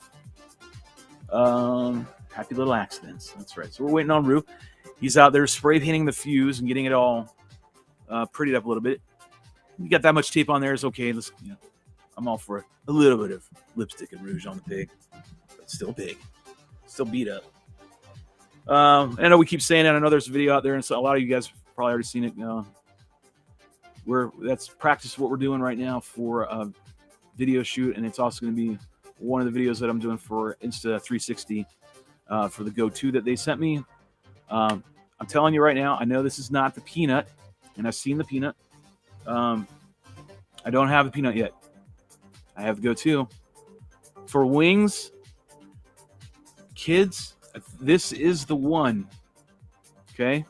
Happy little accidents. That's right. So we're waiting on Rue. He's out there spray painting the fuse and getting it all prettied up a little bit. You got that much tape on there, it's okay. I'm all for a little bit of lipstick and rouge on the pig, but still big, still beat up. I know we keep saying that. I know there's a video out there, and so a lot of you guys have probably already seen it. That's practice what we're doing right now for a video shoot, and it's also going to be one of the videos that I'm doing for Insta360 for the Go 2 that they sent me. I'm telling you right now, I know this is not the Peanut, and I've seen the Peanut. I don't have the Peanut yet. I have the Go 2. For wings, kids, this is the one. Okay?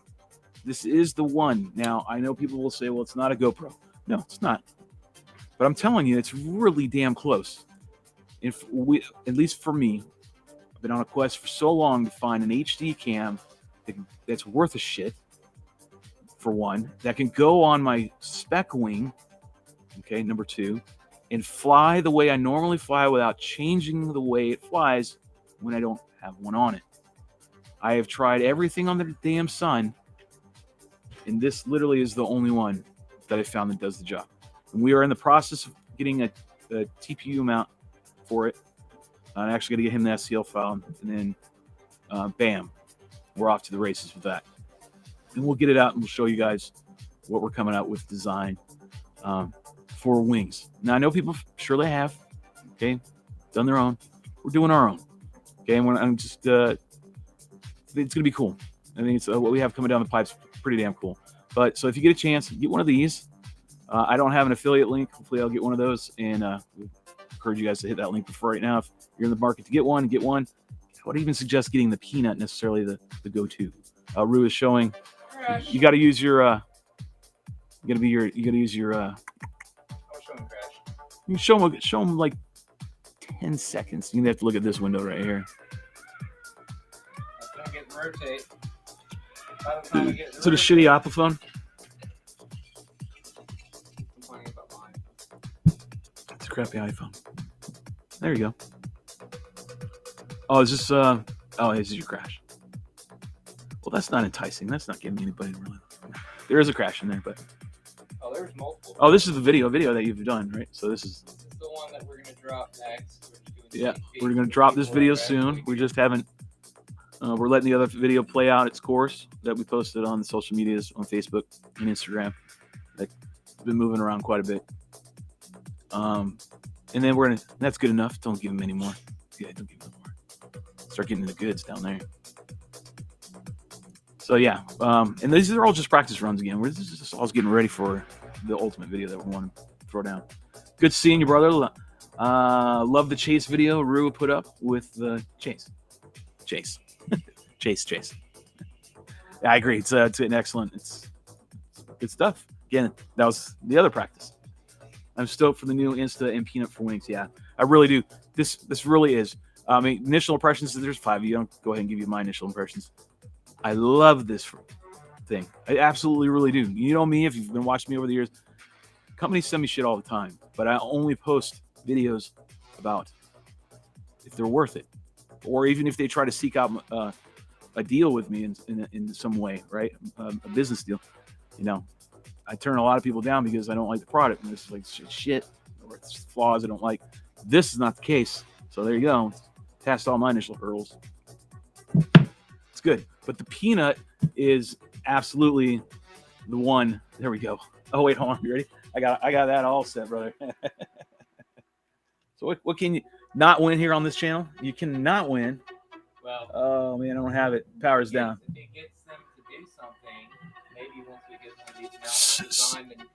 This is the one. Now, I know people will say, well, it's not a GoPro. No, it's not. But I'm telling you, it's really damn close. At least for me, I've been on a quest for so long to find an HD cam that's worth a shit, for one, that can go on my spec wing, okay, number 2, and fly the way I normally fly without changing the way it flies when I don't have one on it. I have tried everything on the damn Sun, and this literally is the only one that I found that does the job. And we are in the process of getting a TPU mount for it. I'm actually going to get him the SCL file, and then bam, we're off to the races with that. And we'll get it out, and we'll show you guys what we're coming out with design for wings. Now, I know people surely have, okay, done their own. We're doing our own, okay? And I'm just, it's going to be cool. I think it's what we have coming down the pipe's pretty damn cool. But so if you get a chance, get one of these. I don't have an affiliate link. Hopefully, I'll get one of those, and encourage you guys to hit that link before right now. If you're in the market to get one, get one. I would even suggest getting the Peanut, necessarily the go-to. Rue is showing. You got to use your. You got to use your. I'll show him crash. You can show them like 10 seconds. You're gonna have to look at this window right here. That's gonna get rotate. By the time I get So the shitty Apple phone. complaining about mine. It's a crappy iPhone. There you go. Oh, is this this is your crash. Well, that's not enticing. That's not giving anybody really. There is a crash in there, but Oh, there's multiple. oh, this is the video that you've done, right? So this is This is the one that we're gonna drop next. we're gonna drop this video soon. We just haven't. We're letting the other video play out its course that we posted on the social medias on Facebook and Instagram. That's been moving around quite a bit. And then we're gonna. That's good enough. Don't give them any more. Yeah, don't give them more. Start getting the goods down there. So yeah, and these are all just practice runs again. We're just all getting ready for the ultimate video that we want to throw down. Good seeing you, brother. Love the chase video Rue put up with the chase. Chase. Yeah, I agree. It's an excellent. It's good stuff. Again, that was the other practice. I'm stoked for the new Insta and Peanut for wings. Yeah, I really do. This really is. I mean, initial impressions. There's 5 of you. I'll go ahead and give you my initial impressions. I love this thing. I absolutely really do. You know me, if you've been watching me over the years, companies send me shit all the time, but I only post videos about if they're worth it, or even if they try to seek out a deal with me in some way, right? A business deal. You know, I turn a lot of people down because I don't like the product, and it's like shit or it's flaws I don't like. This is not the case. So there you go. Passed all my initial hurdles. It's good. But the Peanut is absolutely the one. There we go. Oh wait, hold on. You ready? I got that all set, brother. So what can you not win here on this channel? You cannot win. Well, Oh man, I don't have it. Power's down. It gets them to do something. Maybe once we get one of these mounts designed and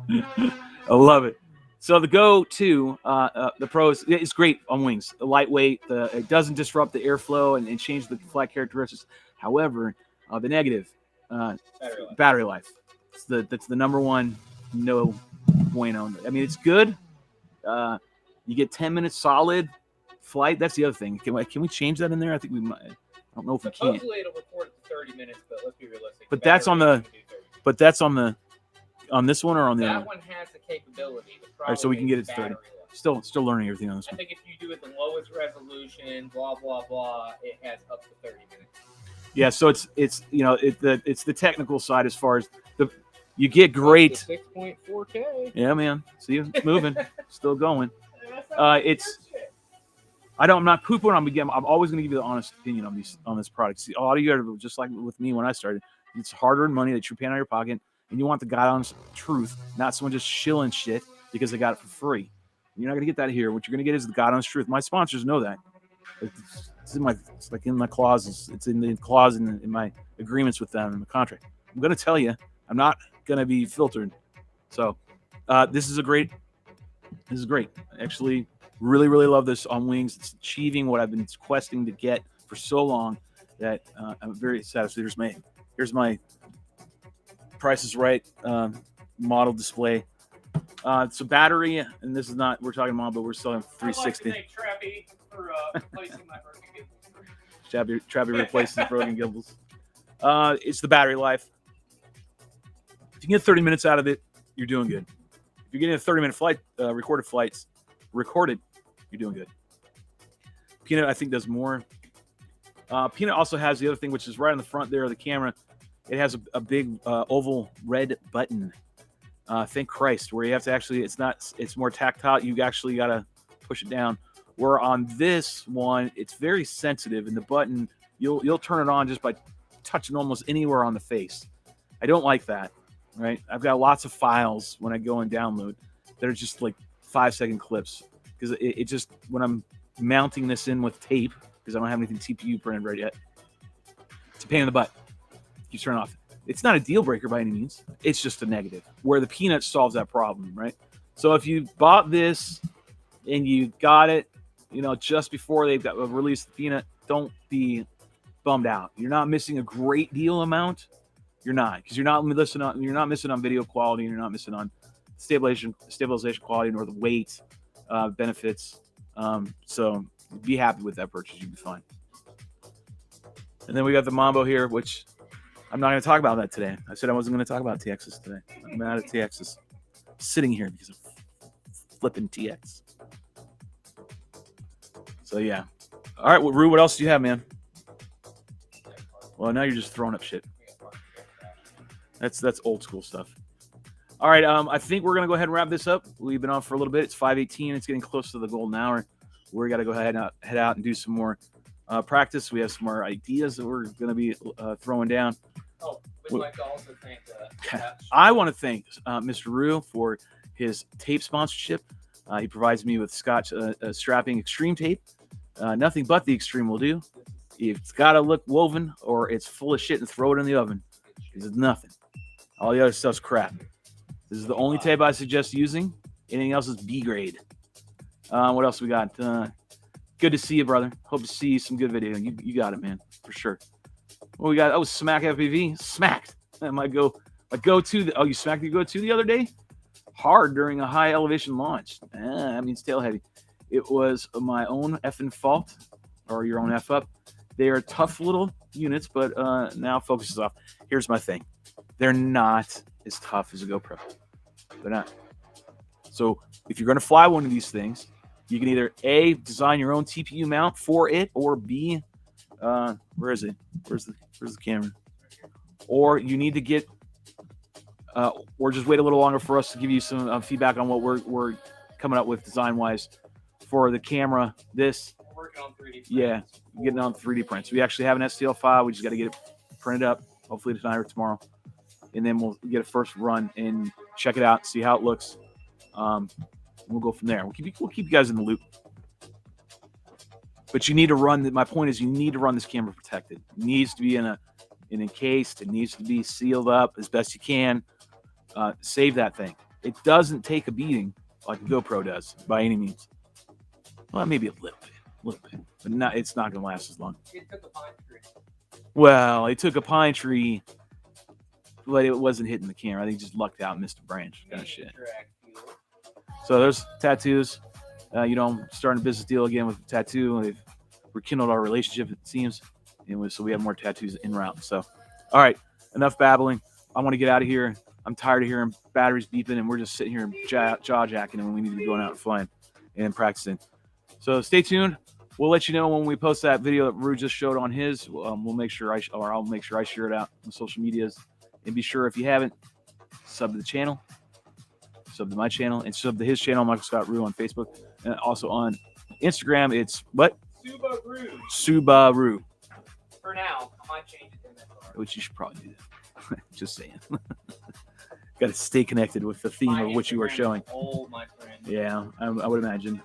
printed. I love it. So the Go-To, the Pros, it's great on wings. The lightweight, it doesn't disrupt the airflow and change the flight characteristics. However, the negative, battery life. That's the number one no bueno. I mean, it's good. You get 10 minutes solid flight. That's the other thing. Can we change that in there? I think we might. I don't know if we can. Supposedly it'll record 30 minutes, but let's be realistic. But that's on the. But that's on this one or on the other? That one has the capability. All right, so we can get it to 30. Still learning everything on this I one. think if you do it the lowest resolution, blah blah blah, it has up to 30 minutes. Yeah, so it's it's the technical side as far as you get great. 6.4K. Yeah, man. See, it's moving, still going. I'm not pooping on again. I'm always going to give you the honest opinion on this product. See, a lot of you are just like with me when I started. It's hard-earned money that you're paying out of your pocket, and you want the God honest truth, not someone just shilling shit because they got it for free. You're not going to get that here. What you're going to get is the God honest truth. My sponsors know that. It's in my clauses. It's in the clause in my agreements with them in the contract. I'm going to tell you, I'm not going to be filtered. So this is great. Actually, really, really love this on wings. It's achieving what I've been questing to get for so long that I'm very satisfied. Here's my Price is Right model display. So battery, and this is not, we're talking about, but we're selling 360. I'd like to thank Trappy for replacing my broken gimbals. Trappy replaces the broken gimbals. It's the battery life. If you can get 30 minutes out of it, you're doing good. you're getting a 30-minute flight, recorded, you're doing good. Peanut, I think, does more. Peanut also has the other thing, which is right on the front there of the camera. It has a big oval red button. Thank Christ, where you have to actually, it's more tactile. You actually got to push it down. Where on this one, it's very sensitive, and the button, you'll turn it on just by touching almost anywhere on the face. I don't like that, right? I've got lots of files when I go and download that are just like 5-second clips, because it just, when I'm mounting this in with tape, because I don't have anything TPU printed right yet, it's a pain in the butt. You turn it off. It's not a deal breaker by any means. It's just a negative, where the Peanut solves that problem, right? So if you bought this and you got it, just before they released the Peanut, don't be bummed out. You're not missing a great deal amount. You're not, because you're not missing on video quality, and you're not missing on stabilization quality, nor the weight benefits. So be happy with that purchase. You'll be fine. And then we got the Mambo here, which I'm not going to talk about that today. I said I wasn't going to talk about TXs today. I'm out of TXs. I'm sitting here because of flipping TX. So yeah. All right, well, Rue, what else do you have, man? Well, now you're just throwing up shit. That's old school stuff. All right, I think we're gonna go ahead and wrap this up. We've been on for a little bit. It's 5:18. It's getting close to the golden hour. We got to go ahead and head out and do some more practice. We have some more ideas that we're gonna be throwing down. Oh, we'd like to also thank I want to thank Mr. Rue for his tape sponsorship. He provides me with Scotch strapping extreme tape. Nothing but the extreme will do. It's got to look woven, or it's full of shit and throw it in the oven. Because it's nothing. All the other stuff's crap. This is the only tape I suggest using. Anything else is B grade. What else we got? Good to see you, brother. Hope to see some good video. You got it, man, for sure. What we got? Oh, Smack FPV. Smacked. My go-to. You smacked your go-to the other day? Hard during a high elevation launch. That means tail heavy. It was my own effing fault, or your own F up. They are tough little units, but now focus is off. Here's my thing. They're not as tough as a GoPro. They're not. So if you're going to fly one of these things, you can either A, design your own TPU mount for it, or B, where is it? Where's the camera? Or you need to get, or just wait a little longer for us to give you some feedback on what we're coming up with design-wise for the camera. This, We're working on 3D prints. yeah, getting on 3D prints. We actually have an STL file. We just got to get it printed up, hopefully tonight or tomorrow, and then we'll get a first run and check it out, see how it looks. We'll go from there. We'll keep you guys in the loop. But you need to run. My point is, you need to run this camera protected. It needs to be encased. It needs to be sealed up as best you can. Save that thing. It doesn't take a beating like a GoPro does by any means. Well, maybe a little bit, but it's not going to last as long. It took a pine tree. Well, it took a pine tree, but it wasn't hitting the camera. I think it just lucked out and missed a branch. Kind of shit. So there's tattoos. Starting a business deal again with a tattoo. They've rekindled our relationship, it seems. And so we have more tattoos en route. So, all right, enough babbling. I want to get out of here. I'm tired of hearing batteries beeping, and we're just sitting here jaw jacking, and we need to be going out and flying and practicing. So stay tuned. We'll let you know when we post that video that Rue just showed on his. I'll make sure I share it out on social medias. And be sure, if you haven't, sub to the channel, sub to my channel, and sub to his channel, Michael Scott Rue, on Facebook, and also on Instagram. It's what? Subaru. For now, I might change it to that. Which you should probably do that. Just saying. Got to stay connected with the theme of what you are showing. Old, my friend. Yeah, I would imagine.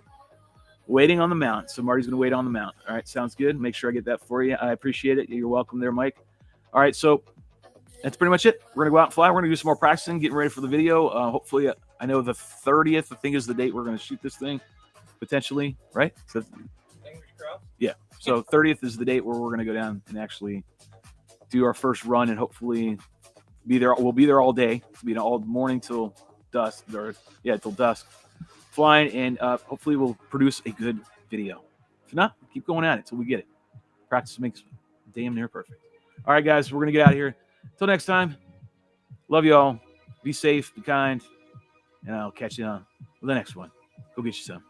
Waiting on the mount. So Marty's going to wait on the mount. All right, sounds good. Make sure I get that for you. I appreciate it. You're welcome there, Mike. All right, so that's pretty much it. We're going to go out and fly. We're going to do some more practicing, getting ready for the video. Hopefully, I know the 30th, I think, is the date we're going to shoot this thing, potentially, right? So, Fingers crossed. yeah. So 30th is the date where we're going to go down and actually do our first run and hopefully be there. We'll be there all day. It'll be all morning till dusk, till dusk. Flying, and hopefully we'll produce a good video. If not, keep going at it till we get it. Practice makes damn near perfect. All right, guys, we're going to get out of here. Till next time, love you all. Be safe, be kind. and I'll catch you on the next one. Go get you some.